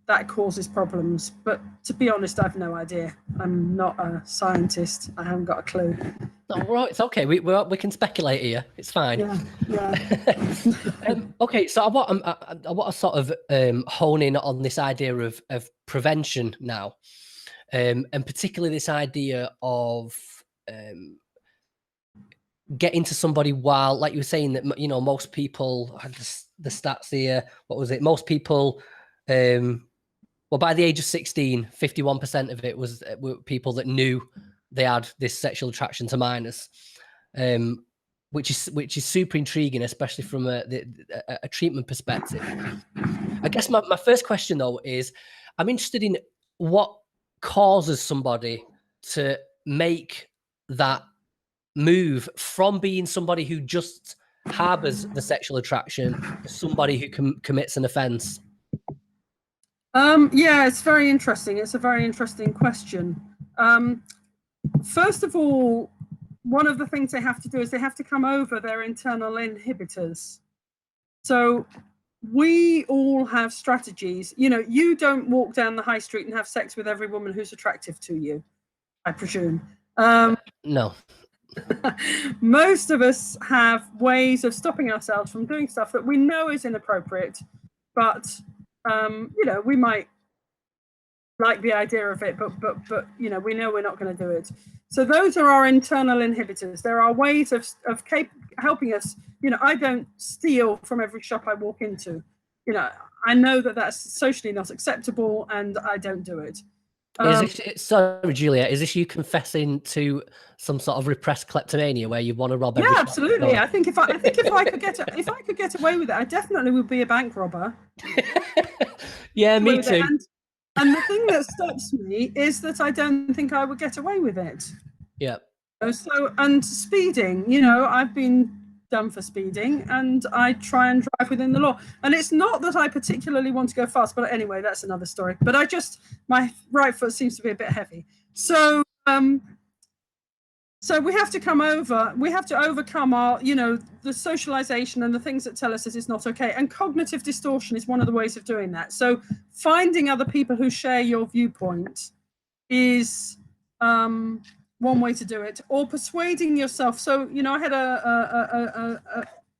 that causes problems. But to be honest, I've no idea. I'm not a scientist. I haven't got a clue. No, well, it's okay. We can speculate here. It's fine. Yeah. Okay, so I want to sort of hone in on this idea of prevention now, and particularly this idea of getting to somebody while, like you were saying, that, you know, most people, the stats here, what was it? Most people, well, by the age of 16, 51% of it were people that knew they had this sexual attraction to minors, which is super intriguing, especially from a treatment perspective. I guess my first question, though, is I'm interested in what causes somebody to make that move from being somebody who just harbors the sexual attraction to somebody who commits an offence. Yeah, it's very interesting. It's a very interesting question. First of all, one of the things they have to do is they have to come over their internal inhibitors. So we all have strategies. You know, you don't walk down the high street and have sex with every woman who's attractive to you, I presume. No. Most of us have ways of stopping ourselves from doing stuff that we know is inappropriate, but you know, we might like the idea of it, but you know, we know we're not going to do it. So those are our internal inhibitors. There are ways of helping us. You know, I don't steal from every shop I walk into. You know, I know that that's socially not acceptable, and I don't do it. Sorry, Juliet, is this you confessing to some sort of repressed kleptomania where you want to rob every Yeah, shop? absolutely. I think if I could get away with it, I definitely would be a bank robber. Yeah, me too. And the thing that stops me is that I don't think I would get away with it. Yeah. So, and speeding, you know, I've been done for speeding, and I try and drive within the law. And it's not that I particularly want to go fast, but anyway, that's another story. But my right foot seems to be a bit heavy. So, so we have to overcome our, you know, the socialization and the things that tell us that it's not okay. And cognitive distortion is one of the ways of doing that. So finding other people who share your viewpoint is one way to do it, or persuading yourself. So, you know, I had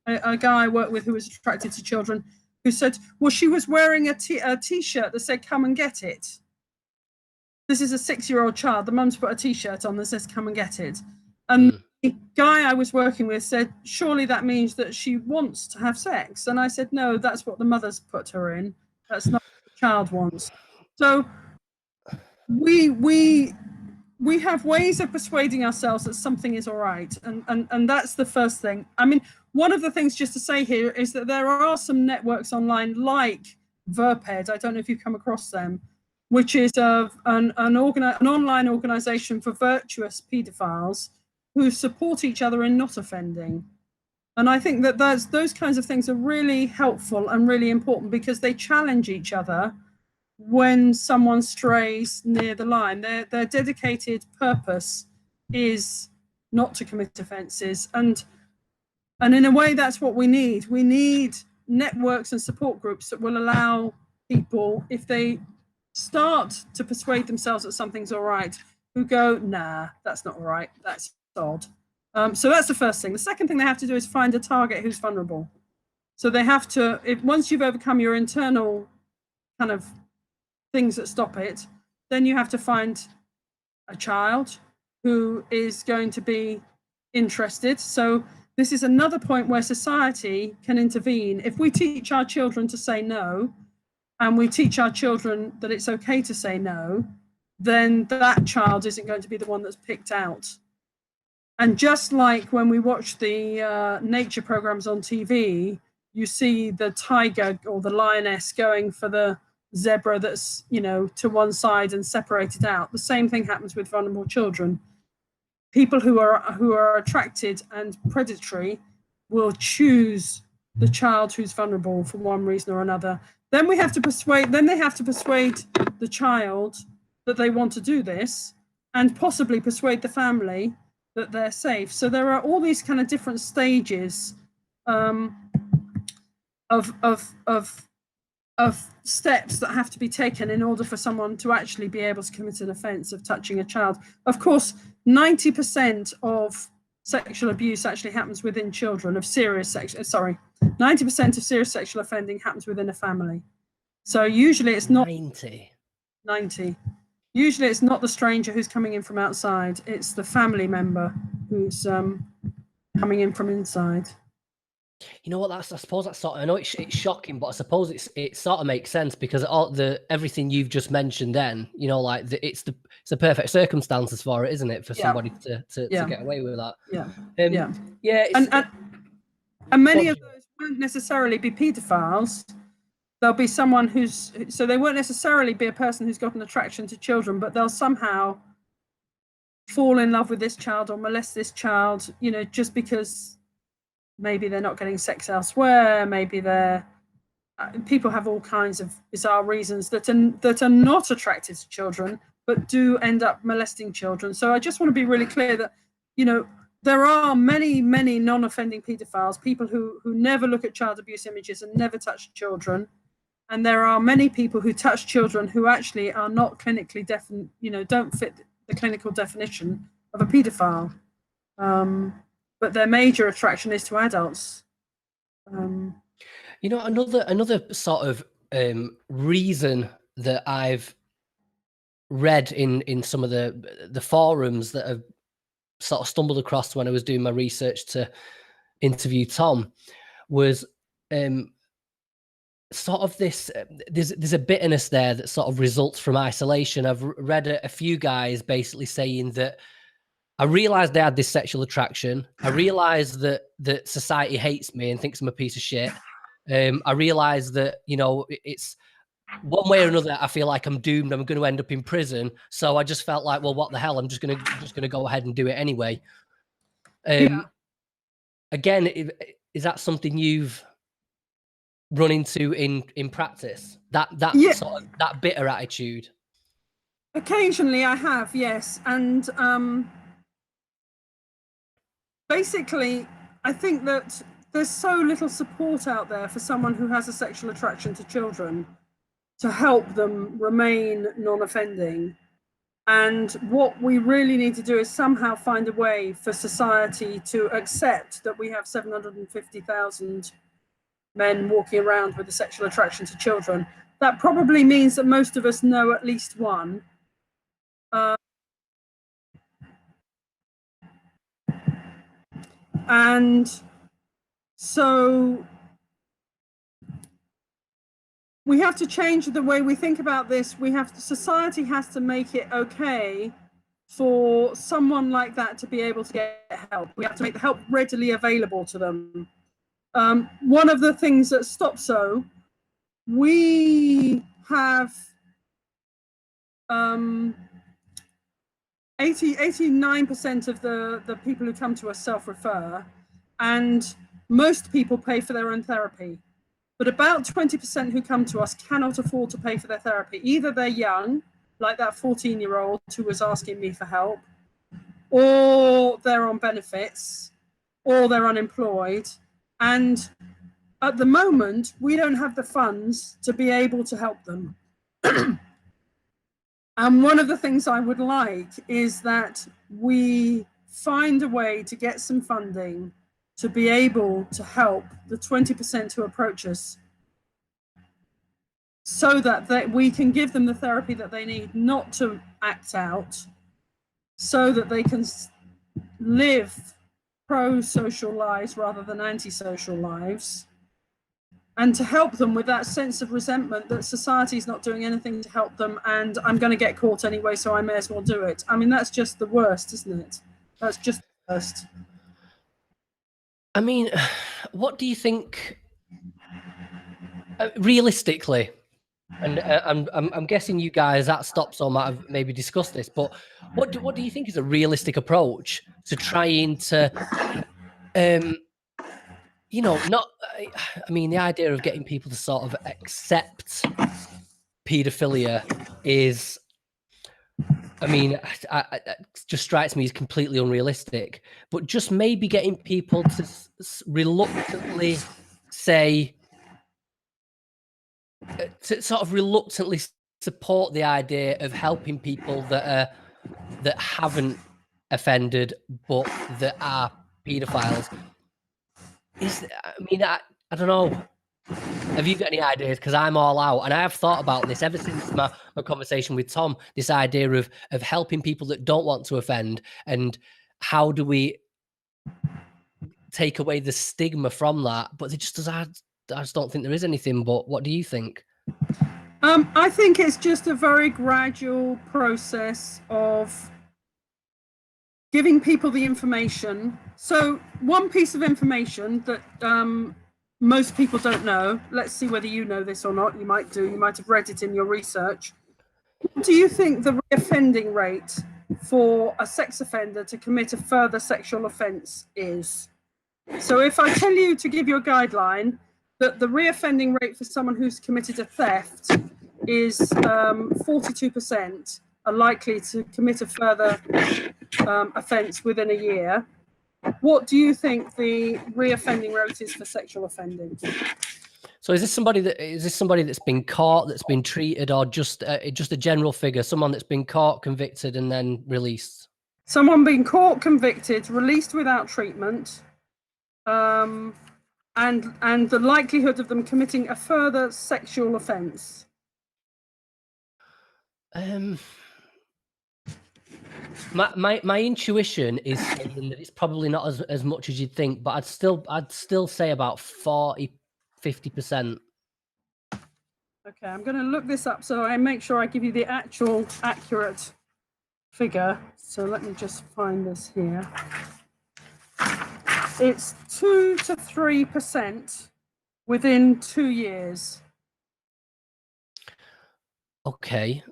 a guy I worked with who was attracted to children who said, well, she was wearing a t-shirt that said, come and get it. This is a 6-year-old child. The mum's put a t-shirt on that says, come and get it. And the guy I was working with said, surely that means that she wants to have sex. And I said, no, that's what the mother's put her in. That's not what the child wants. So we have ways of persuading ourselves that something is all right. And that's the first thing. I mean, one of the things just to say here is that there are some networks online like Verped, I don't know if you've come across them, which is an online organization for virtuous pedophiles who support each other in not offending. And I think that those kinds of things are really helpful and really important because they challenge each other when someone strays near the line. Their dedicated purpose is not to commit offences. And in a way, that's what we need. We need networks and support groups that will allow people, if they start to persuade themselves that something's all right, who go, nah, that's not all right, that's odd. So that's the first thing. The second thing they have to do is find a target who's vulnerable. So they have to, once you've overcome your internal kind of things that stop it, then you have to find a child who is going to be interested. So this is another point where society can intervene. If we teach our children to say no, and we teach our children that it's okay to say no, then that child isn't going to be the one that's picked out. And just like when we watch the nature programs on TV, you see the tiger or the lioness going for the zebra that's, you know, to one side and separated out. The same thing happens with vulnerable children. People who are attracted and predatory will choose the child who's vulnerable for one reason or another. Then they have to persuade the child that they want to do this, and possibly persuade the family that they're safe. So there are all these kind of different stages of steps that have to be taken in order for someone to actually be able to commit an offence of touching a child. Of course, 90% of sexual abuse actually happens within children, 90% of serious sexual offending happens within a family. So usually it's not 90. Usually it's not the stranger who's coming in from outside, it's the family member who's coming in from inside. You know what? I suppose that's sort of, I know it's shocking, but I suppose it sort of makes sense because everything you've just mentioned, then, you know, like it's the perfect circumstances for it, isn't it, for somebody to get away with that? And many of those won't necessarily be pedophiles. There'll be someone so they won't necessarily be a person who's got an attraction to children, but they'll somehow fall in love with this child or molest this child, you know, just because maybe they're not getting sex elsewhere, maybe they're people have all kinds of bizarre reasons that are not attracted to children, but do end up molesting children. So I just want to be really clear that, you know, there are many non-offending pedophiles, people who never look at child abuse images and never touch children. And there are many people who touch children who actually are not clinically don't fit the clinical definition of a pedophile. But their major attraction is to adults. You know, another sort of reason that I've read in some of the forums that I've sort of stumbled across when I was doing my research to interview Tom was sort of this, there's a bitterness there that sort of results from isolation. I've read a few guys basically saying that I realized I had this sexual attraction. I realized that society hates me and thinks I'm a piece of shit. I realized that, you know, it's one way or another, I feel like I'm doomed. I'm going to end up in prison. So I just felt like, well, what the hell? I'm just going to go ahead and do it anyway. Again, is that something you've run into in practice? That sort of that bitter attitude? Occasionally I have, yes. And basically, I think that there's so little support out there for someone who has a sexual attraction to children to help them remain non-offending. And what we really need to do is somehow find a way for society to accept that we have 750,000 men walking around with a sexual attraction to children. That probably means that most of us know at least one. And so we have to change the way we think about this. Society has to make it okay for someone like that to be able to get help. We have to make the help readily available to them. One of the things at StopSO, we have 89% of the people who come to us self-refer, and most people pay for their own therapy. But about 20% who come to us cannot afford to pay for their therapy. Either they're young, like that 14-year-old who was asking me for help, or they're on benefits, or they're unemployed. And at the moment, we don't have the funds to be able to help them. And one of the things I would like is that we find a way to get some funding to be able to help the 20% who approach us, so that we can give them the therapy that they need not to act out, so that they can live pro-social lives rather than anti-social lives, and to help them with that sense of resentment that society is not doing anything to help them, and I'm going to get caught anyway, so I may as well do it. I mean, that's just the worst, isn't it? That's just the worst. I mean, what do you think, realistically, and I'm guessing you guys at StopSO might have maybe discussed this, but what do you think is a realistic approach to trying to, you know, I mean, the idea of getting people to sort of accept pedophilia is, I mean, it just strikes me as completely unrealistic, but just maybe getting people to reluctantly say, to sort of reluctantly support the idea of helping people that haven't offended but that are pedophiles. I mean, I don't know. Have you got any ideas? Because I'm all out, and I have thought about this ever since my conversation with Tom. This idea of helping people that don't want to offend, and how do we take away the stigma from that? But I just don't think there is anything. But what do you think? I think it's just a very gradual process of giving people the information. So one piece of information that most people don't know, let's see whether you know this or not, you might do, you might have read it in your research. What do you think the reoffending rate for a sex offender to commit a further sexual offence is? So if I tell you, to give you a guideline, that the reoffending rate for someone who's committed a theft is 42% are likely to commit a further offence within a year. What do you think the reoffending rate is for sexual offending? So is this somebody that's been caught, that's been treated, or just a general figure, someone that's been caught, convicted, and then released? Someone being caught, convicted, released without treatment, and the likelihood of them committing a further sexual offence. My intuition is saying that it's probably not as much as you'd think, but I'd still say about 40-50%. Okay, I'm going to look this up so I make sure I give you the actual accurate figure. So let me just find this here. It's 2 to 3% within 2 years. Okay.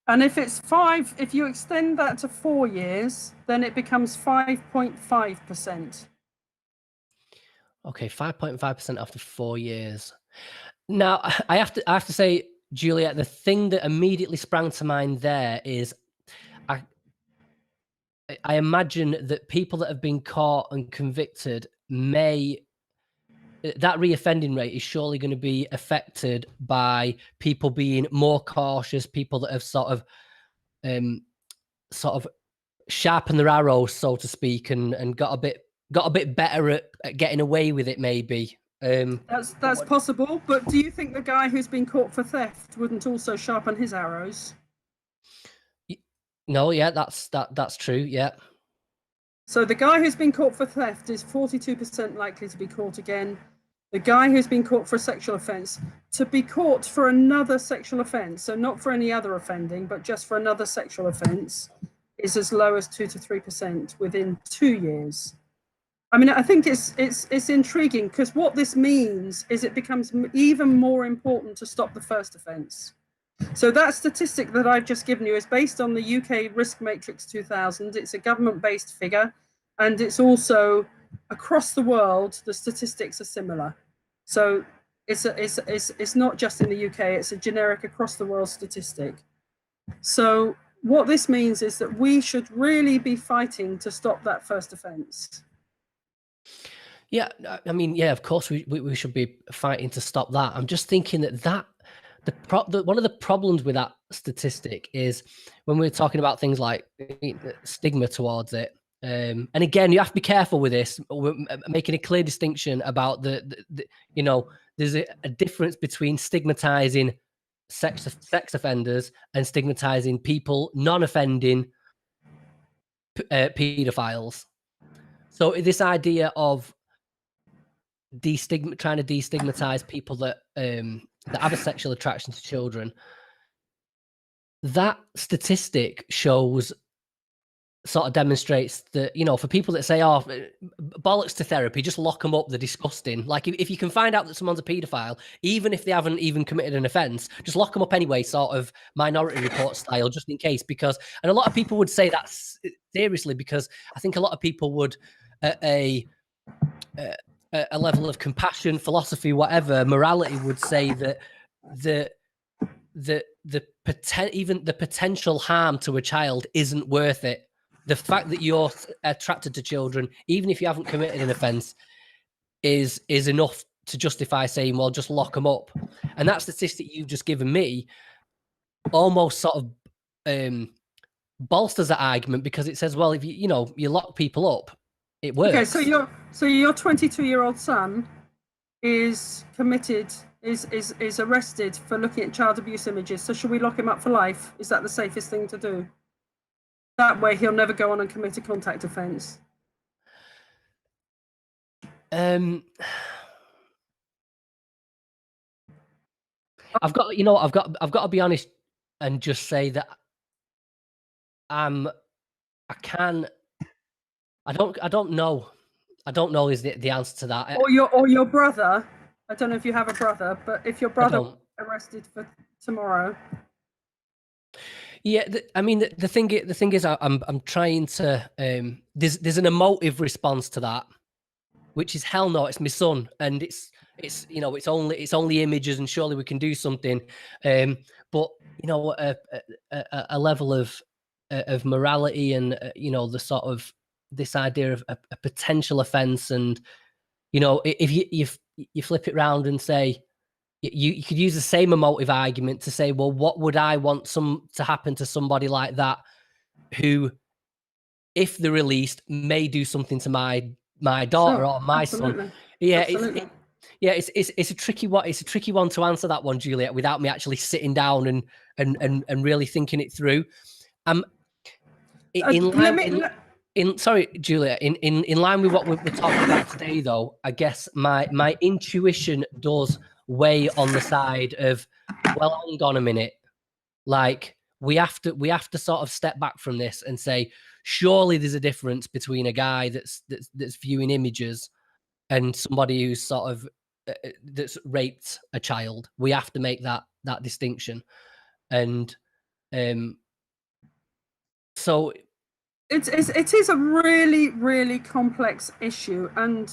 And if it's if you extend that to 4 years, then it becomes 5.5%. Okay, 5.5% after 4 years. Now, I have to say, Juliet, the thing that immediately sprang to mind there is I imagine that people that have been caught and convicted that reoffending rate is surely going to be affected by people being more cautious, people that have sort of sharpened their arrows, so to speak, and got a bit better at getting away with it, maybe. That's possible, but do you think the guy who's been caught for theft wouldn't also sharpen his arrows? No, yeah, that's true, yeah. So the guy who's been caught for theft is 42% likely to be caught again. The guy who's been caught for a sexual offence, to be caught for another sexual offence, so not for any other offending, but just for another sexual offence, is as low as 2 to 3% within 2 years. I mean, I think it's intriguing, because what this means is it becomes even more important to stop the first offence. So that statistic that I've just given you is based on the UK Risk Matrix 2000. It's a government-based figure, and it's also across the world. The statistics are similar. So it's not just in the UK. It's a generic across the world statistic. So what this means is that we should really be fighting to stop that first offence. Yeah, I mean, yeah, of course we should be fighting to stop that. I'm just thinking that one of the problems with that statistic is when we're talking about things like stigma towards it. And again, you have to be careful with this. We're making a clear distinction about there's a difference between stigmatizing sex offenders and stigmatizing people non-offending pedophiles. So this idea of trying to destigmatize people that have a sexual attraction to children, that statistic demonstrates that, for people that say, oh, bollocks to therapy, just lock them up, they're disgusting. Like, if you can find out that someone's a paedophile, even if they haven't even committed an offence, just lock them up anyway, sort of Minority Report style, just in case. And a lot of people would say that seriously, because I think a lot of people would, at a level of compassion, philosophy, whatever, morality, would say that even the potential harm to a child isn't worth it. The fact that you're attracted to children, even if you haven't committed an offence, is enough to justify saying, well, just lock them up. And that statistic you've just given me almost sort of bolsters that argument, because it says, well, if you lock people up, it works. Okay, so your 22-year-old son is arrested for looking at child abuse images. So should we lock him up for life? Is that the safest thing to do? That way he'll never go on and commit a contact offence. I've got to be honest and just say that I don't know. I don't know is the answer to that. Or your brother. I don't know if you have a brother, but if your brother was arrested for tomorrow. Yeah, the thing is, I'm trying to. There's an emotive response to that, which is hell no, it's my son, and it's it's, you know, it's only images, and surely we can do something. But you know, a level of morality, and you know, the sort of this idea of a potential offence, and you know, if you flip it round and say, you could use the same emotive argument to say, well, what would I want to happen to somebody like that, who, if they're released, may do something to my daughter Sure, or my absolutely. son. Yeah, Absolutely. it's a tricky one. It's a tricky one to answer that one, Juliet, without me actually sitting down and really thinking it through. Sorry, Julia, in line with what we're talking about today, though, I guess my intuition does weigh on the side of, well, hang on a minute, like we have to sort of step back from this and say, surely there's a difference between a guy that's viewing images and somebody who's sort of that's raped a child. We have to make that distinction, and so it is a really, really complex issue, and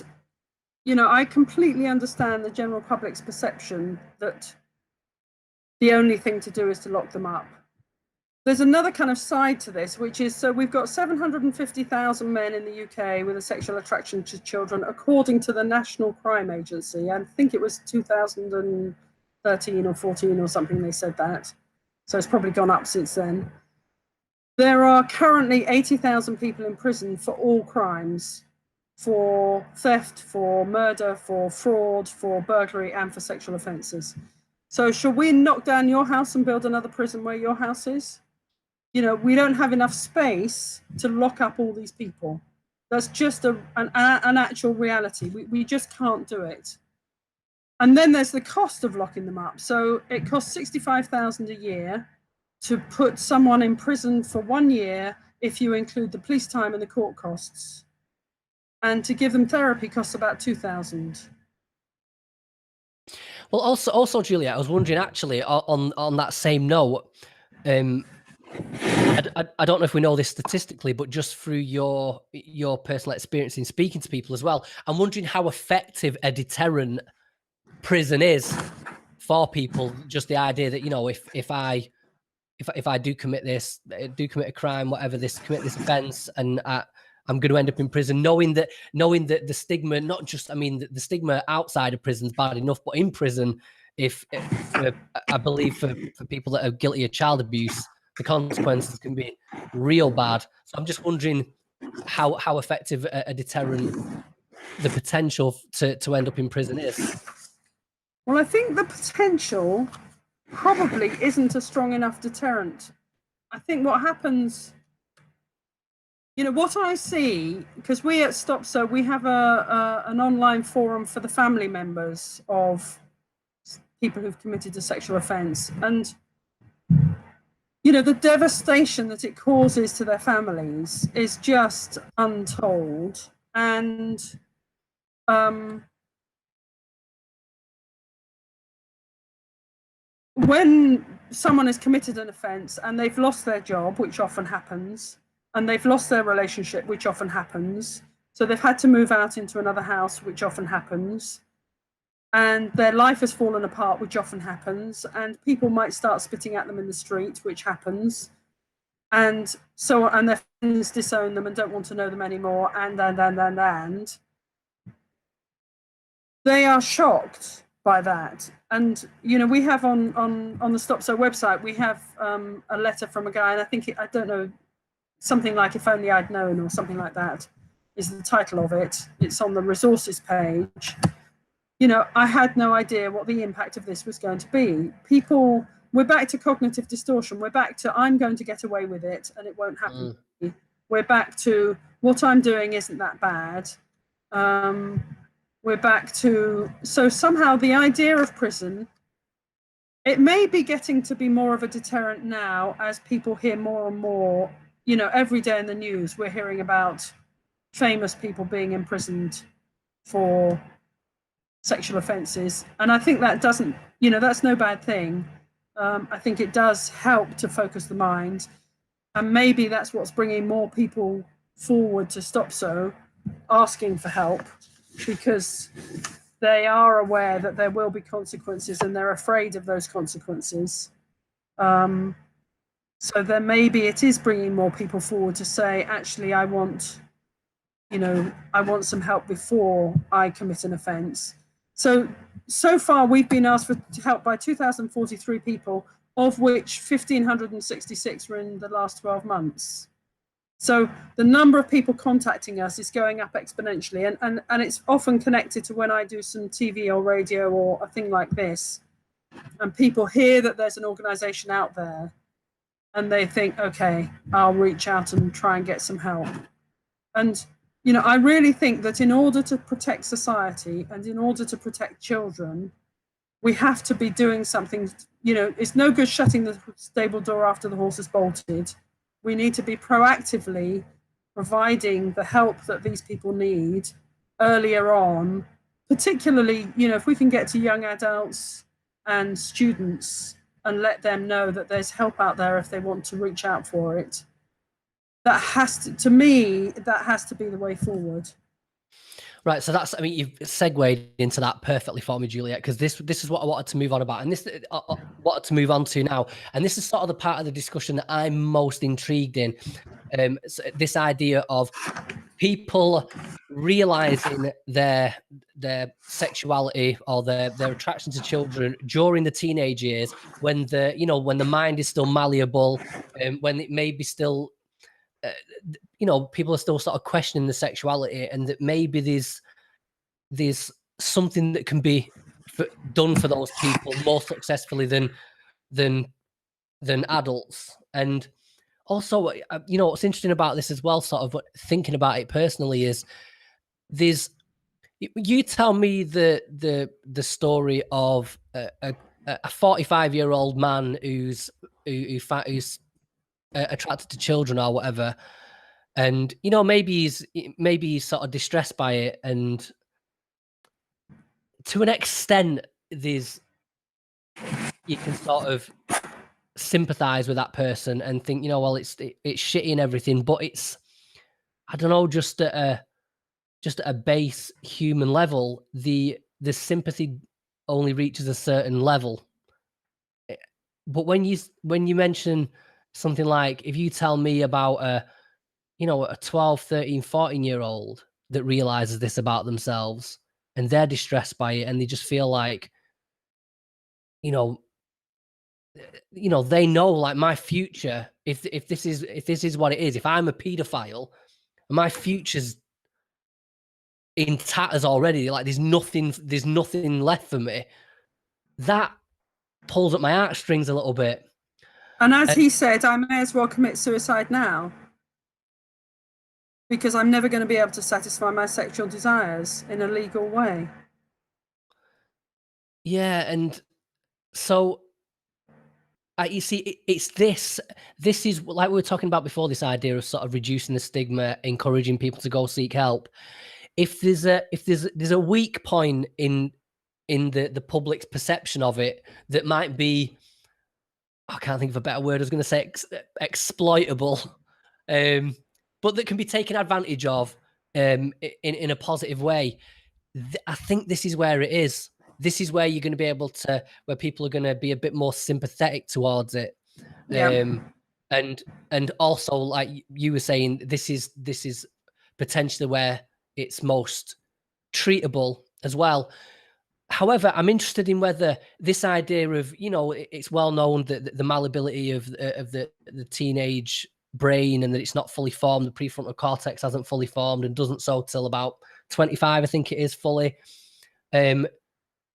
you know, I completely understand the general public's perception that the only thing to do is to lock them up. There's another kind of side to this, which is, so we've got 750,000 men in the UK with a sexual attraction to children, according to the National Crime Agency. I think it was 2013 or 14 or something they said that. So it's probably gone up since then. There are currently 80,000 people in prison for all crimes, for theft, for murder, for fraud, for burglary, and for sexual offences. So shall we knock down your house and build another prison where your house is? You know, we don't have enough space to lock up all these people. That's just an actual reality. We just can't do it. And then there's the cost of locking them up. So it costs $65,000 a year to put someone in prison for 1 year, if you include the police time and the court costs. And to give them therapy costs about $2,000. Well, also, Julia, I was wondering, actually, on that same note, I don't know if we know this statistically, but just through your personal experience in speaking to people as well, I'm wondering how effective a deterrent prison is for people. Just the idea that, you know, if I do commit a crime, whatever, commit this offence, and I'm going to end up in prison, knowing that the stigma, not just, I mean, the stigma outside of prison is bad enough, but in prison, I believe for people that are guilty of child abuse, the consequences can be real bad. So I'm just wondering how effective a deterrent the potential to end up in prison is. Well, I think the potential probably isn't a strong enough deterrent. I think what happens, you know, what I see, because we at StopSO, we have an online forum for the family members of people who've committed a sexual offence, and you know, the devastation that it causes to their families is just untold. And when someone has committed an offence and they've lost their job, which often happens, and they've lost their relationship, which often happens, so they've had to move out into another house, which often happens, and their life has fallen apart, which often happens, and people might start spitting at them in the street, which happens, and so, and their friends disown them and don't want to know them anymore, and they are shocked by that. And you know, we have on the StopSO website, we have a letter from a guy, and I think I don't know, something like "If Only I'd Known" or something like that is the title of it. It's on the resources page. You know, I had no idea what the impact of this was going to be. People, we're back to cognitive distortion. We're back to, I'm going to get away with it and it won't happen to me. We're back to, what I'm doing isn't that bad. We're back to, so somehow the idea of prison, it may be getting to be more of a deterrent now as people hear more and more, you know, every day in the news, we're hearing about famous people being imprisoned for sexual offences. And I think that doesn't, you know, that's no bad thing. I think it does help to focus the mind. And maybe that's what's bringing more people forward to StopSO asking for help, because they are aware that there will be consequences and they're afraid of those consequences. So then maybe it is bringing more people forward to say, actually, I want some help before I commit an offence. So far we've been asked for help by 2,043 people, of which 1,566 were in the last 12 months. So the number of people contacting us is going up exponentially, and it's often connected to when I do some TV or radio or a thing like this, and people hear that there's an organisation out there, and they think, okay, I'll reach out and try and get some help. And I really think that in order to protect society and in order to protect children, we have to be doing something. It's no good shutting the stable door after the horse has bolted. We need to be proactively providing the help that these people need earlier on, particularly, if we can get to young adults and students and let them know that there's help out there if they want to reach out for it. That has to me, that has to be the way forward. Right, so you've segued into that perfectly for me, Juliet, because this is what I wanted to move on about, and this I wanted to move on to now, and this is sort of the part of the discussion that I'm most intrigued in. So this idea of people realizing their sexuality or their attraction to children during the teenage years, when the mind is still malleable, when it may be still. People are still sort of questioning the sexuality, and that maybe there's something that can be done for those people more successfully than adults. And also, what's interesting about this as well, sort of thinking about it personally, is you tell me the story of a 45-year-old man who's attracted to children or whatever, and maybe he's sort of distressed by it, and to an extent you can sort of sympathize with that person and think, well, it's shitty and everything, but it's, I don't know, just at a base human level, the sympathy only reaches a certain level. But when you mention something like, if you tell me about a 12, 13, 14-year-old that realizes this about themselves, and they're distressed by it, and they just feel like, they know, like, my future, if this is what it is, if I'm a pedophile, my future's in tatters already, like there's nothing left for me, that pulls at my heartstrings a little bit. And as he said, I may as well commit suicide now, because I'm never going to be able to satisfy my sexual desires in a legal way. Yeah, and so you see, it's this is like we were talking about before, this idea of sort of reducing the stigma, encouraging people to go seek help. If there's a weak point in the public's perception of it that might be, I can't think of a better word, I was going to say exploitable, but that can be taken advantage of in a positive way. I think this is where it is. This is where you're going to be able to, where people are going to be a bit more sympathetic towards it. Yeah. And also, like you were saying, this is potentially where it's most treatable as well. However, I'm interested in whether this idea of, it's well known that the malleability of the teenage brain, and that it's not fully formed, the prefrontal cortex hasn't fully formed and doesn't so till about 25, I think it is, fully.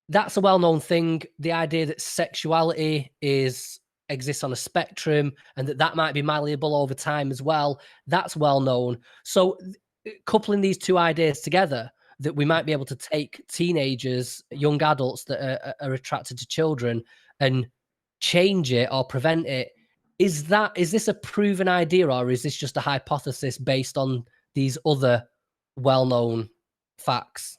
That's a well-known thing. The idea that sexuality exists on a spectrum, and that might be malleable over time as well, that's well known. So coupling these two ideas together, that we might be able to take teenagers, young adults that are attracted to children, and change it or prevent it. Is this a proven idea, or is this just a hypothesis based on these other well-known facts?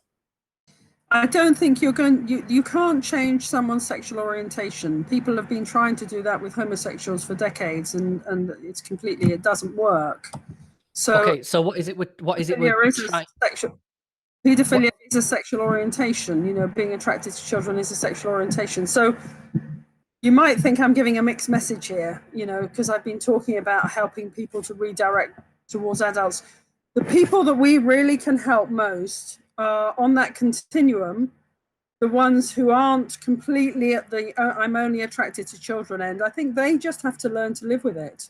I don't think you can't change someone's sexual orientation. People have been trying to do that with homosexuals for decades, and it doesn't work. So okay, so what is it we're trying? Pedophilia is a sexual orientation. You know, being attracted to children is a sexual orientation. So you might think I'm giving a mixed message here, you know, because I've been talking about helping people to redirect towards adults. The people that we really can help most are on that continuum, the ones who aren't completely at the I'm only attracted to children end. I think they just have to learn to live with it.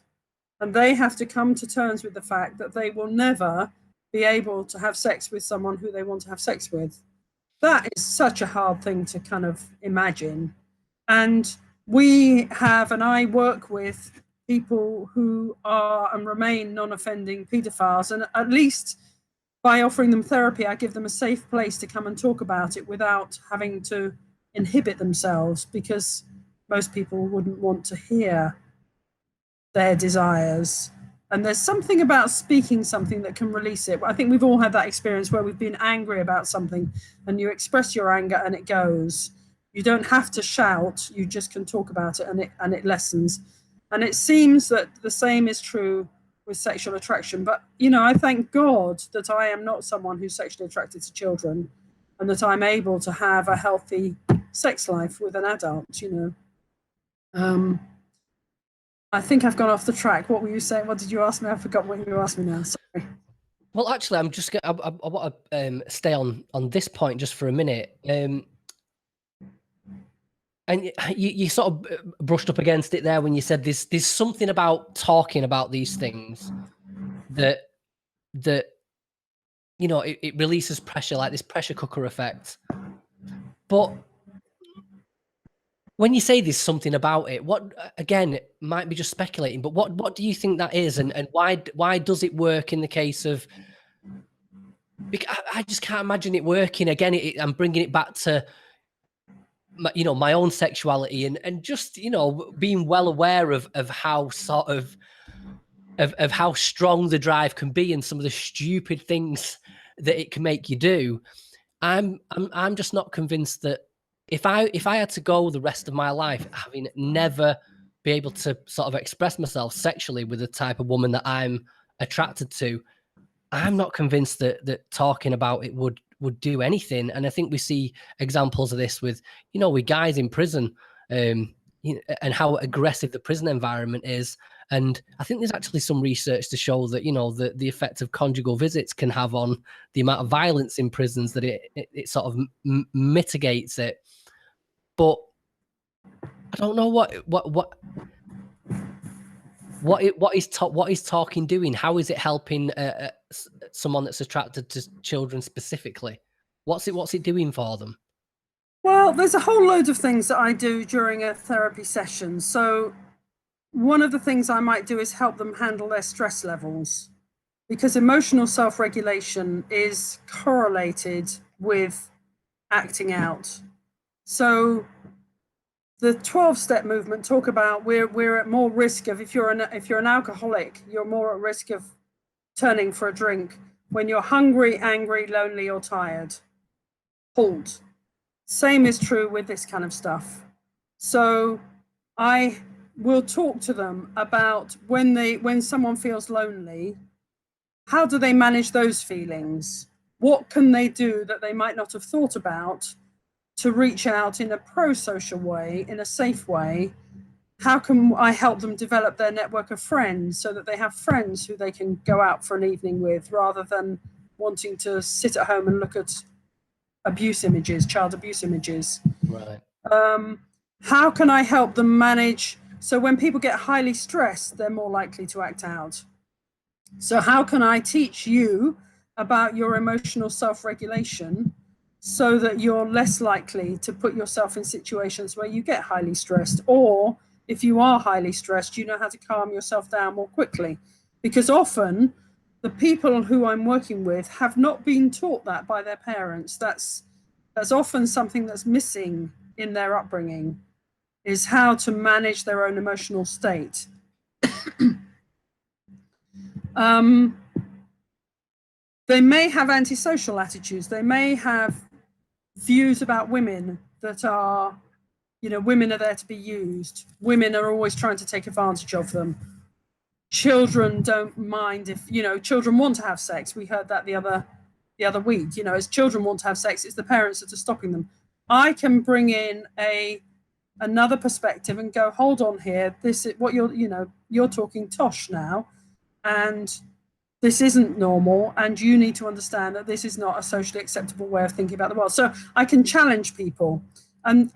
And they have to come to terms with the fact that they will never be able to have sex with someone who they want to have sex with. That is such a hard thing to kind of imagine. And we have, and I work with people who are and remain non-offending pedophiles, and at least by offering them therapy, I give them a safe place to come and talk about it without having to inhibit themselves, because most people wouldn't want to hear their desires. And there's something about speaking something that can release it. I think we've all had that experience where we've been angry about something and you express your anger and it goes. You don't have to shout, you just can talk about it and it lessens. And it seems that the same is true with sexual attraction. But, you know, I thank God that I am not someone who's sexually attracted to children, and that I'm able to have a healthy sex life with an adult, you know. I think I've gone off the track. What were you saying? What did you ask me? I forgot what you asked me now. Sorry. Well, actually, I'm just I want to stay on this point just for a minute. And you sort of brushed up against it there when you said there's something about talking about these things that you know, it releases pressure, like this pressure cooker effect. But when you say there's something about it, what, again, it might be just speculating, but what do you think that is, and why does it work in the case of? Because I just can't imagine it working. Again, I'm bringing it back to my own sexuality and just, you know, being well aware of how sort of how strong the drive can be and some of the stupid things that it can make you do. I'm just not convinced that if I had to go the rest of my life having never be able to sort of express myself sexually with the type of woman that I'm attracted to, I'm not convinced that talking about it would do anything. And I think we see examples of this with guys in prison, and how aggressive the prison environment is. And I think there's actually some research to show that, the effect of conjugal visits can have on the amount of violence in prisons, that it sort of mitigates it. But I don't know what is talking doing? How is it helping someone that's attracted to children specifically? What's it doing for them? Well, there's a whole load of things that I do during a therapy session. So one of the things I might do is help them handle their stress levels, because emotional self-regulation is correlated with acting out. So the 12-step movement talk about we're at more risk of, if you're an alcoholic, you're more at risk of turning for a drink when you're hungry, angry, lonely, or tired. Halt. Same is true with this kind of stuff. So I will talk to them about when someone feels lonely, how do they manage those feelings? What can they do that they might not have thought about to reach out in a pro-social way, in a safe way? How can I help them develop their network of friends so that they have friends who they can go out for an evening with, rather than wanting to sit at home and look at child abuse images? Right. How can I help them manage? So when people get highly stressed, they're more likely to act out. So how can I teach you about your emotional self-regulation so that you're less likely to put yourself in situations where you get highly stressed? Or if you are highly stressed, you know how to calm yourself down more quickly. Because often the people who I'm working with have not been taught that by their parents. That's often something that's missing in their upbringing, is how to manage their own emotional state. They may have antisocial attitudes. They may have views about women that are, women are there to be used. Women are always trying to take advantage of them. Children don't mind if, children want to have sex. We heard that the other the other week. You know, as children want to have sex, it's the parents that are stopping them. I can bring in another perspective and go, hold on here, this is what you're talking tosh now, and this isn't normal, and you need to understand that this is not a socially acceptable way of thinking about the world. So I can challenge people, and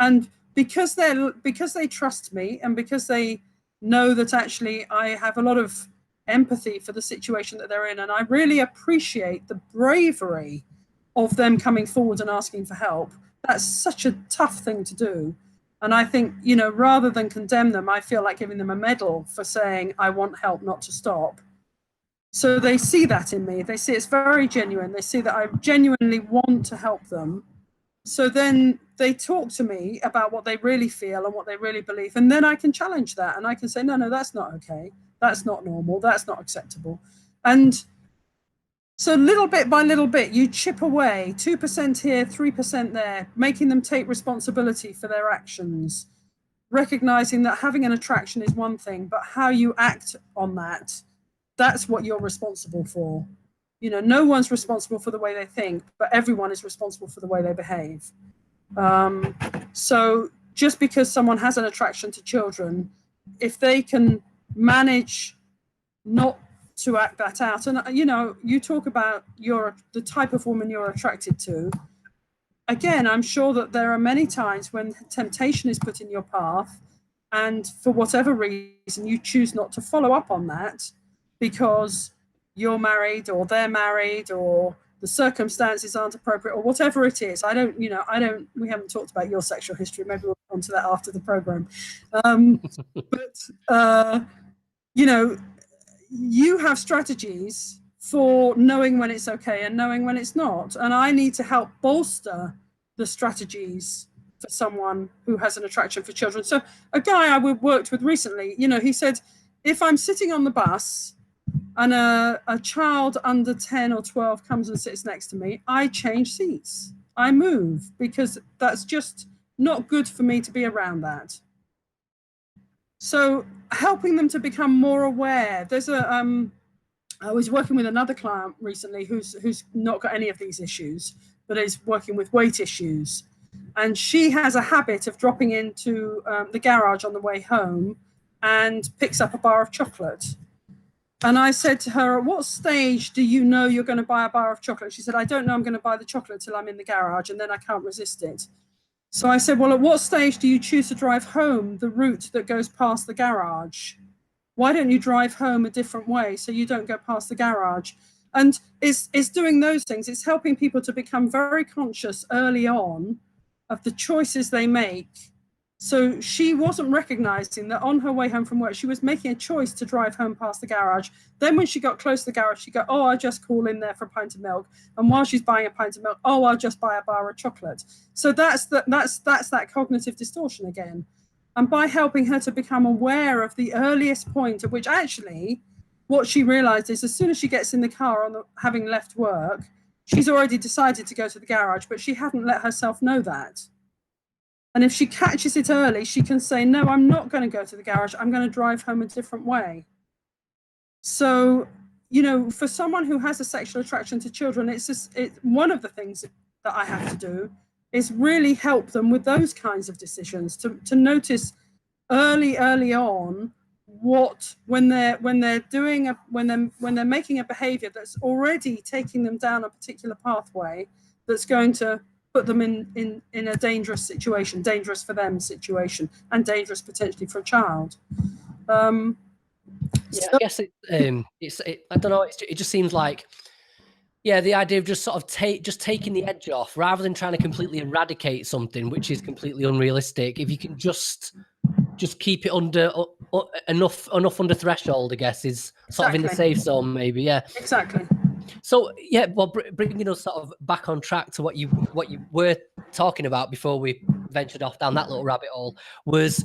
because they trust me, and because they know that actually I have a lot of empathy for the situation that they're in, and I really appreciate the bravery of them coming forward and asking for help. That's such a tough thing to do. And I think, you know, rather than condemn them, I feel like giving them a medal for saying, I want help, not to stop. So they see that in me. They see it's very genuine. They see that I genuinely want to help them. So then they talk to me about what they really feel and what they really believe. And then I can challenge that. And I can say, no, that's not okay. That's not normal. That's not acceptable. And so little bit by little bit, you chip away 2% here, 3% there, making them take responsibility for their actions, recognizing that having an attraction is one thing, but how you act on that, that's what you're responsible for. You know, no one's responsible for the way they think, but everyone is responsible for the way they behave. So just because someone has an attraction to children, if they can manage not to act that out, and you know, you talk about the type of woman you're attracted to. Again, I'm sure that there are many times when temptation is put in your path, and for whatever reason you choose not to follow up on that because you're married or they're married or the circumstances aren't appropriate or whatever it is. We haven't talked about your sexual history. Maybe we'll come to that after the program. You know, you have strategies for knowing when it's okay and knowing when it's not. And I need to help bolster the strategies for someone who has an attraction for children. So a guy I worked with recently, you know, he said, if I'm sitting on the bus and a child under 10 or 12 comes and sits next to me, I change seats. I move, because that's just not good for me to be around that. So helping them to become more aware. I was working with another client recently who's not got any of these issues, but is working with weight issues. And she has a habit of dropping into the garage on the way home and picks up a bar of chocolate. And I said to her, at what stage do you know you're going to buy a bar of chocolate? She said, I don't know I'm going to buy the chocolate till I'm in the garage, and then I can't resist it. So I said, well, at what stage do you choose to drive home the route that goes past the garage? Why don't you drive home a different way so you don't go past the garage? And it's doing those things. It's helping people to become very conscious early on of the choices they make. So she wasn't recognizing that on her way home from work, she was making a choice to drive home past the garage. Then when she got close to the garage, she'd go, oh, I'll just call in there for a pint of milk. And while she's buying a pint of milk, oh, I'll just buy a bar of chocolate. So that's that cognitive distortion again. And by helping her to become aware of the earliest point at which actually what she realized is as soon as she gets in the car having left work, she's already decided to go to the garage, but she hadn't let herself know that. And if she catches it early, she can say, no, I'm not going to go to the garage. I'm going to drive home a different way. So, you know, for someone who has a sexual attraction to children, it's one of the things that I have to do is really help them with those kinds of decisions, to notice early on when they're making a behavior that's already taking them down a particular pathway that's going to put them in a dangerous situation, dangerous for them situation, and dangerous potentially for a child. I guess I don't know. It just seems like, yeah, the idea of just sort of taking the edge off rather than trying to completely eradicate something which is completely unrealistic. If you can just keep it under enough under threshold, I guess, is sort of in the safe zone, maybe. Yeah, exactly. So yeah, well, bringing us sort of back on track to what you were talking about before we ventured off down that little rabbit hole was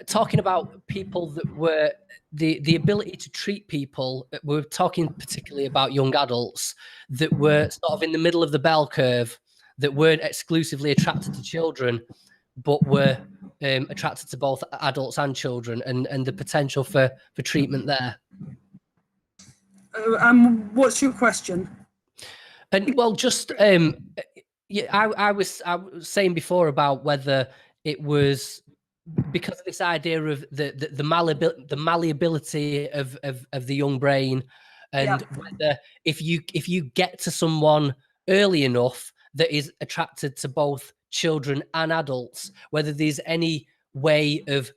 talking about people that were the ability to treat people. We're talking particularly about young adults that were sort of in the middle of the bell curve, that weren't exclusively attracted to children, but were attracted to both adults and children, and the potential for treatment there. What's your question? And well, just yeah, I was saying before about whether it was because of this idea of the malleability of the young brain, and whether if you get to someone early enough that is attracted to both children and adults, whether there's any way of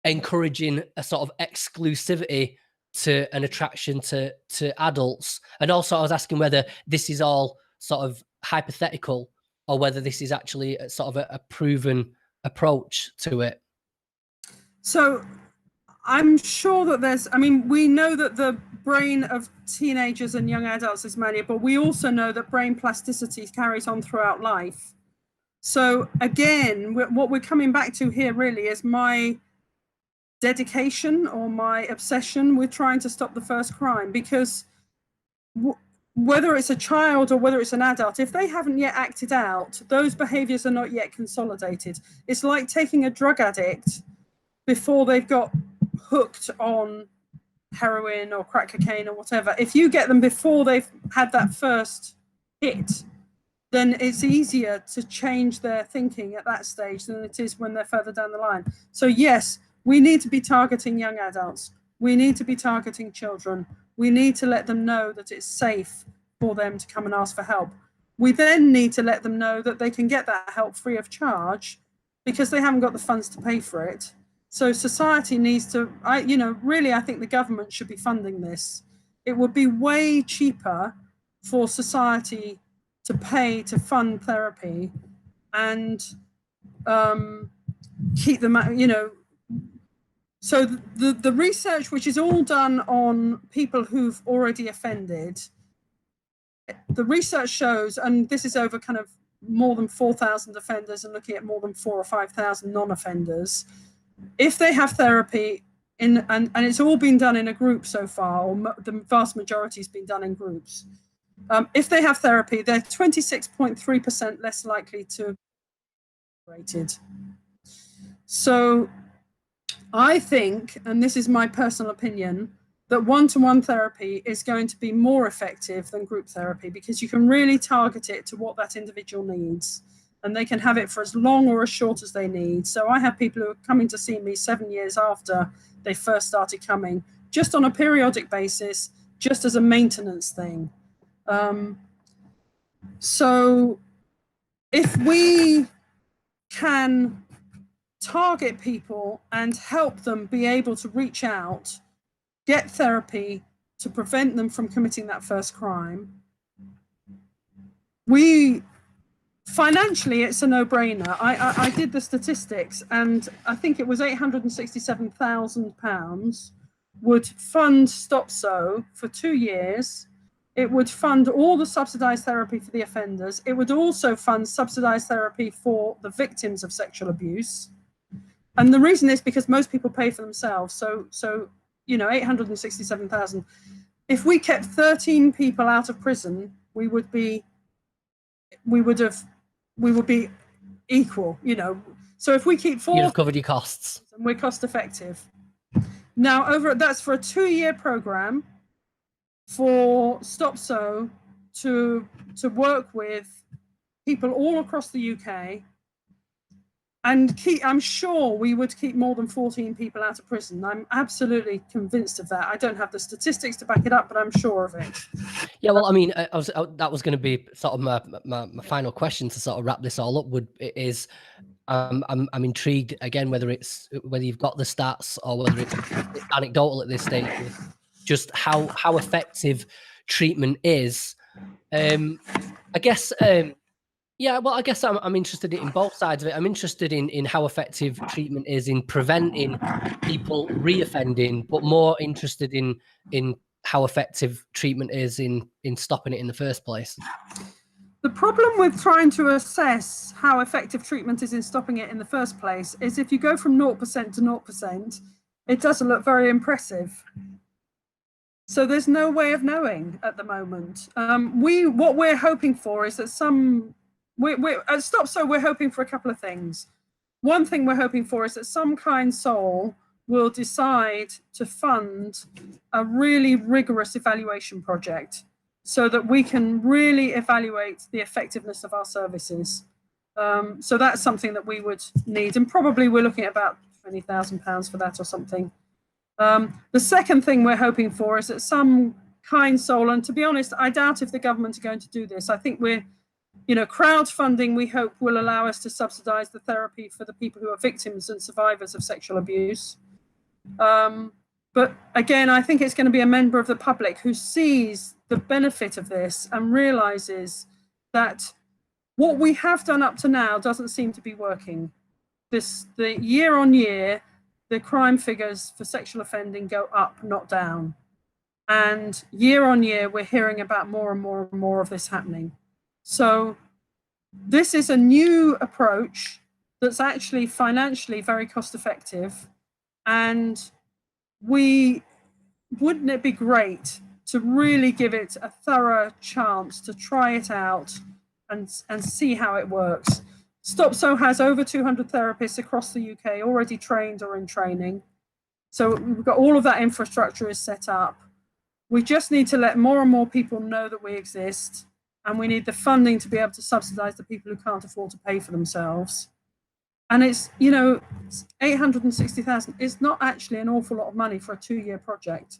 encouraging a sort of exclusivity to an attraction to adults. And also I was asking whether this is all sort of hypothetical or whether this is actually a sort of a proven approach to it. So I'm sure that there's, I mean, we know that the brain of teenagers and young adults is malleable. We also know that brain plasticity carries on throughout life. So again, what we're coming back to here really is my dedication or my obsession with trying to stop the first crime, because whether it's a child or whether it's an adult, if they haven't yet acted out, those behaviors are not yet consolidated. It's like taking a drug addict before they've got hooked on heroin or crack cocaine or whatever. If you get them before they've had that first hit, then it's easier to change their thinking at that stage than it is when they're further down the line. So yes, we need to be targeting young adults. We need to be targeting children. We need to let them know that it's safe for them to come and ask for help. We then need to let them know that they can get that help free of charge because they haven't got the funds to pay for it. So society needs to, really, I think the government should be funding this. It would be way cheaper for society to pay to fund therapy and keep them, So the research, which is all done on people who've already offended, the research shows, and this is over kind of more than 4,000 offenders and looking at more than 4,000 or 5,000 non-offenders, if they have therapy, and it's all been done in a group so far, or the vast majority has been done in groups. If they have therapy, they're 26.3% less likely to be rated. So I think, and this is my personal opinion, that one-to-one therapy is going to be more effective than group therapy because you can really target it to what that individual needs, and they can have it for as long or as short as they need. So I have people who are coming to see me 7 years after they first started coming, just on a periodic basis, just as a maintenance thing. So if we can target people and help them be able to reach out, get therapy to prevent them from committing that first crime, financially, it's a no-brainer. I did the statistics, and I think it was £867,000 would fund StopSO for 2 years. It would fund all the subsidized therapy for the offenders. It would also fund subsidized therapy for the victims of sexual abuse. And the reason is because most people pay for themselves. So 867,000. If we kept 13 people out of prison, we would be equal, So if we keep 4, you'd have covered your costs. We're cost effective. Now that's for a 2-year program for StopSO to work with people all across the UK. And I'm sure we would keep more than 14 people out of prison. I'm absolutely convinced of that. I don't have the statistics to back it up, but I'm sure of it. Yeah, well, I mean, that was going to be sort of my final question to sort of wrap this all up. I'm intrigued again whether you've got the stats or whether it's anecdotal at this stage, just how effective treatment is. I guess. Yeah, well, I guess I'm interested in both sides of it. I'm interested in how effective treatment is in preventing people reoffending, but more interested in how effective treatment is in stopping it in the first place. The problem with trying to assess how effective treatment is in stopping it in the first place is if you go from 0% to 0%, it doesn't look very impressive. So there's no way of knowing at the moment. What we're hoping for is that at StopSO, we're hoping for a couple of things. One thing we're hoping for is that some kind soul will decide to fund a really rigorous evaluation project. so that we can really evaluate the effectiveness of our services. So that's something that we would need, and probably we're looking at about £20,000 for that or something. The second thing we're hoping for is that some kind soul, and to be honest, I doubt if the government are going to do this. I think we're, crowdfunding, we hope, will allow us to subsidise the therapy for the people who are victims and survivors of sexual abuse. But again, I think it's going to be a member of the public who sees the benefit of this and realises that what we have done up to now doesn't seem to be working. The year on year, the crime figures for sexual offending go up, not down. And year on year, we're hearing about more and more and more of this happening. So this is a new approach that's actually financially very cost effective. And wouldn't it be great to really give it a thorough chance to try it out and see how it works? StopSO has over 200 therapists across the UK already trained or in training. So we've got all of that infrastructure is set up. We just need to let more and more people know that we exist, and we need the funding to be able to subsidise the people who can't afford to pay for themselves. And it's, it's 860,000. It's not actually an awful lot of money for a 2-year project.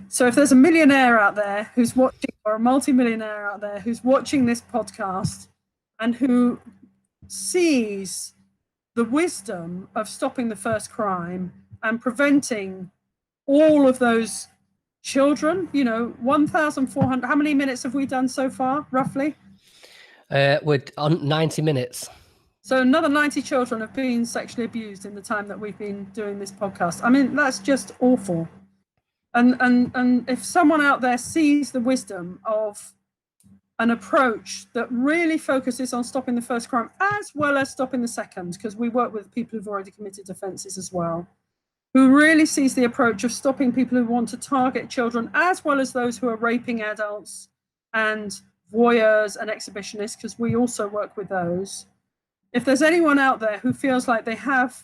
So if there's a millionaire out there who's watching, or a multi-millionaire out there who's watching this podcast and who sees the wisdom of stopping the first crime and preventing all of those children, 1,400, how many minutes have we done so far, roughly? We're on 90 minutes. So another 90 children have been sexually abused in the time that we've been doing this podcast. I mean, that's just awful. And if someone out there sees the wisdom of an approach that really focuses on stopping the first crime as well as stopping the second, because we work with people who've already committed offences as well, who really sees the approach of stopping people who want to target children as well as those who are raping adults and voyeurs and exhibitionists, because we also work with those. If there's anyone out there who feels like they have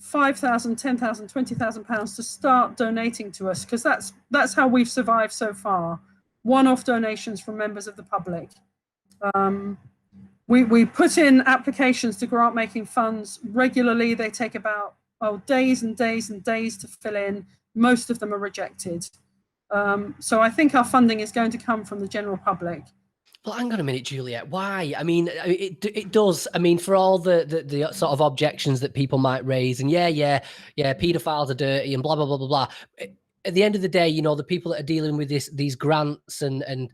5,000, 10,000, 20,000 pounds to start donating to us, because that's how we've survived so far. One-off donations from members of the public. We put in applications to grant making funds regularly. They take about days and days and days to fill in. Most of them are rejected. So I think our funding is going to come from the general public. Well, hang on a minute, Juliet. Why? I mean, it does. I mean, for all the sort of objections that people might raise, and yeah, pedophiles are dirty and blah blah blah blah blah. At the end of the day, the people that are dealing with these grants and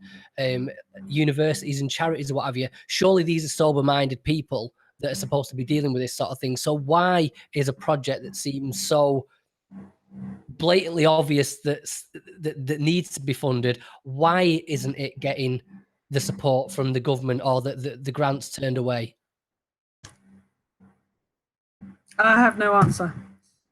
universities and charities or what have you, surely these are sober-minded people that are supposed to be dealing with this sort of thing. So why is a project that seems so blatantly obvious that needs to be funded, why isn't it getting the support from the government or the grants turned away? I have no answer.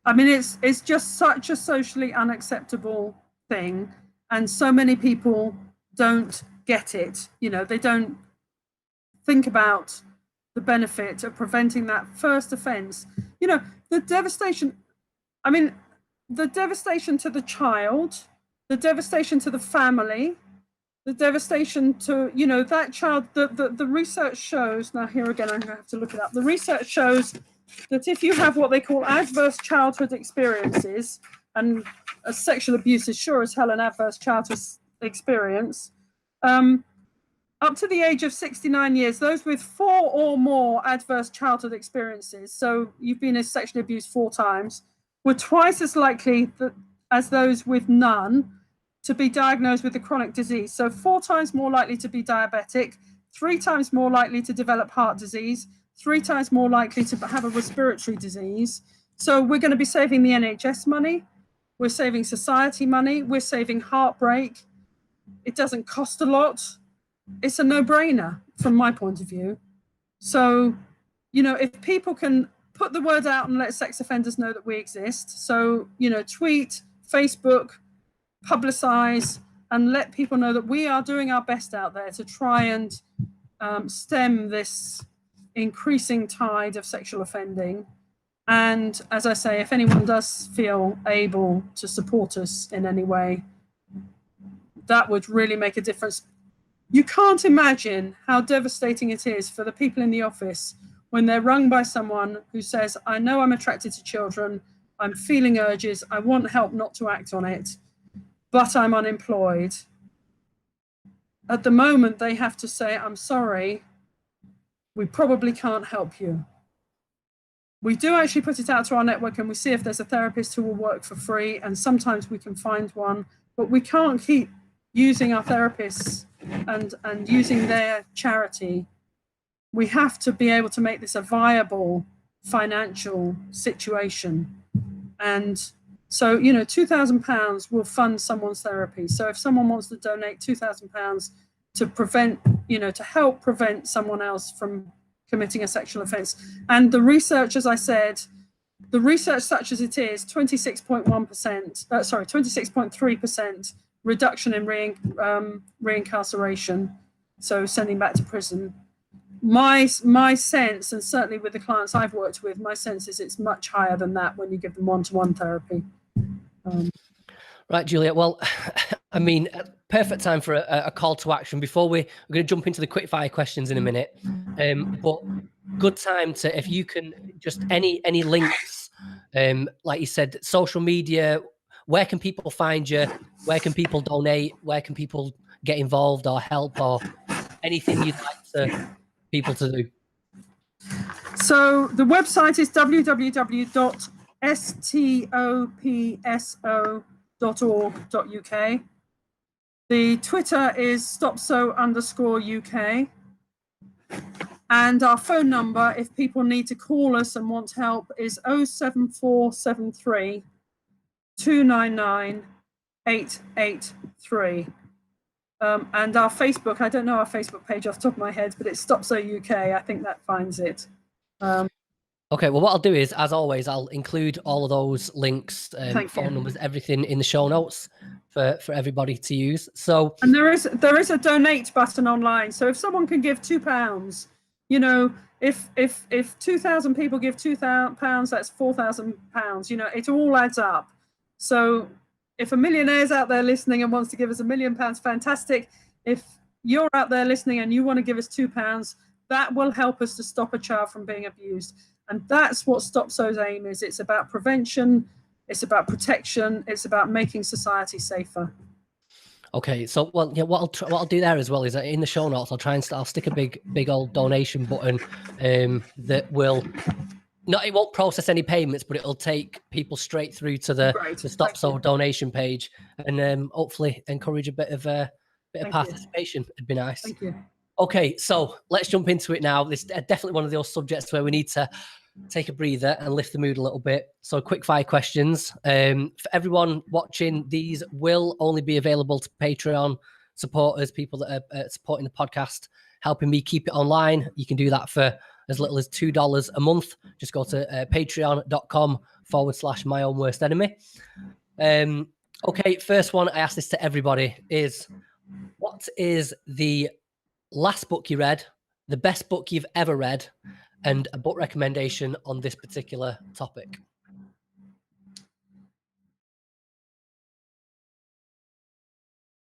I mean, it's just such a socially unacceptable thing, and so many people don't get it. They don't think about the benefit of preventing that first offence. The devastation. I mean, the devastation to the child, the devastation to the family, the devastation to, that child. The research shows, now here again, I'm going to have to look it up. The research shows that if you have what they call adverse childhood experiences, and a sexual abuse is sure as hell an adverse childhood experience, up to the age of 69 years, those with 4 or more adverse childhood experiences, so you've been sexually abused 4 times, were twice as likely as those with none to be diagnosed with a chronic disease. So 4 times more likely to be diabetic, 3 times more likely to develop heart disease, 3 times more likely to have a respiratory disease. So we're going to be saving the NHS money. We're saving society money. We're saving heartbreak. It doesn't cost a lot. It's a no-brainer from my point of view. So, if people can put the word out and let sex offenders know that we exist. So, tweet, Facebook, publicize, and let people know that we are doing our best out there to try and stem this increasing tide of sexual offending. And as I say, if anyone does feel able to support us in any way, that would really make a difference. You can't imagine how devastating it is for the people in the office when they're rung by someone who says, I know I'm attracted to children, I'm feeling urges, I want help not to act on it, but I'm unemployed. At the moment, they have to say, I'm sorry, we probably can't help you. We do actually put it out to our network and we see if there's a therapist who will work for free, and sometimes we can find one, but we can't keep using our therapists and using their charity. We have to be able to make this a viable financial situation. And so, you know, £2,000 will fund someone's therapy. So if someone wants to donate £2,000 to prevent, you know, to help prevent someone else from committing a sexual offence. And the research, as I said, the research such as it is, 26.3% reduction in reincarceration, so sending back to prison. My sense, and certainly with the clients I've worked with, my sense is it's much higher than that when you give them one-to-one therapy. Right, Juliet. Well, I mean, perfect time for a call to action. Before we're going to jump into the quickfire questions in a minute, but good time to, if you can, just any links, like you said, social media. Where can people find you? Where can people donate? Where can people get involved or help, or anything you'd like people to do? So the website is www.stopso.org.uk. The Twitter is StopSO_UK. And our phone number, if people need to call us and want help, is 07473 299 883. And our Facebook, I don't know our Facebook page off the top of my head, but it's StopSO UK. I think that finds it. Okay, well, what I'll do is, as always, I'll include all of those links, phone numbers, everything in the show notes for everybody to use. So, and there is a donate button online. So if someone can give £2, you know, if 2,000 people give £2,000, that's £4,000. You know, it all adds up. So if a millionaire's out there listening and wants to give us £1 million, fantastic. If you're out there listening and you want to give us £2, that will help us to stop a child from being abused. And that's what StopSO's aim is. It's about prevention, it's about protection, it's about making society safer. Okay, so well, yeah, what I'll do there as well is in the show notes, I'll stick a big old donation button that will. It won't process any payments, but it'll take people straight through to the StopSO donation page, and hopefully encourage a bit of participation. It'd be nice. Thank you. Okay, so let's jump into it now. This is definitely one of those subjects where we need to take a breather and lift the mood a little bit. So quick fire questions. For everyone watching, these will only be available to Patreon supporters, people that are supporting the podcast, helping me keep it online. You can do that for as little as $2 a month. Just go to patreon.com/my own worst enemy. Okay, first one, I asked this to everybody, is what is the last book you read, the best book you've ever read, and a book recommendation on this particular topic?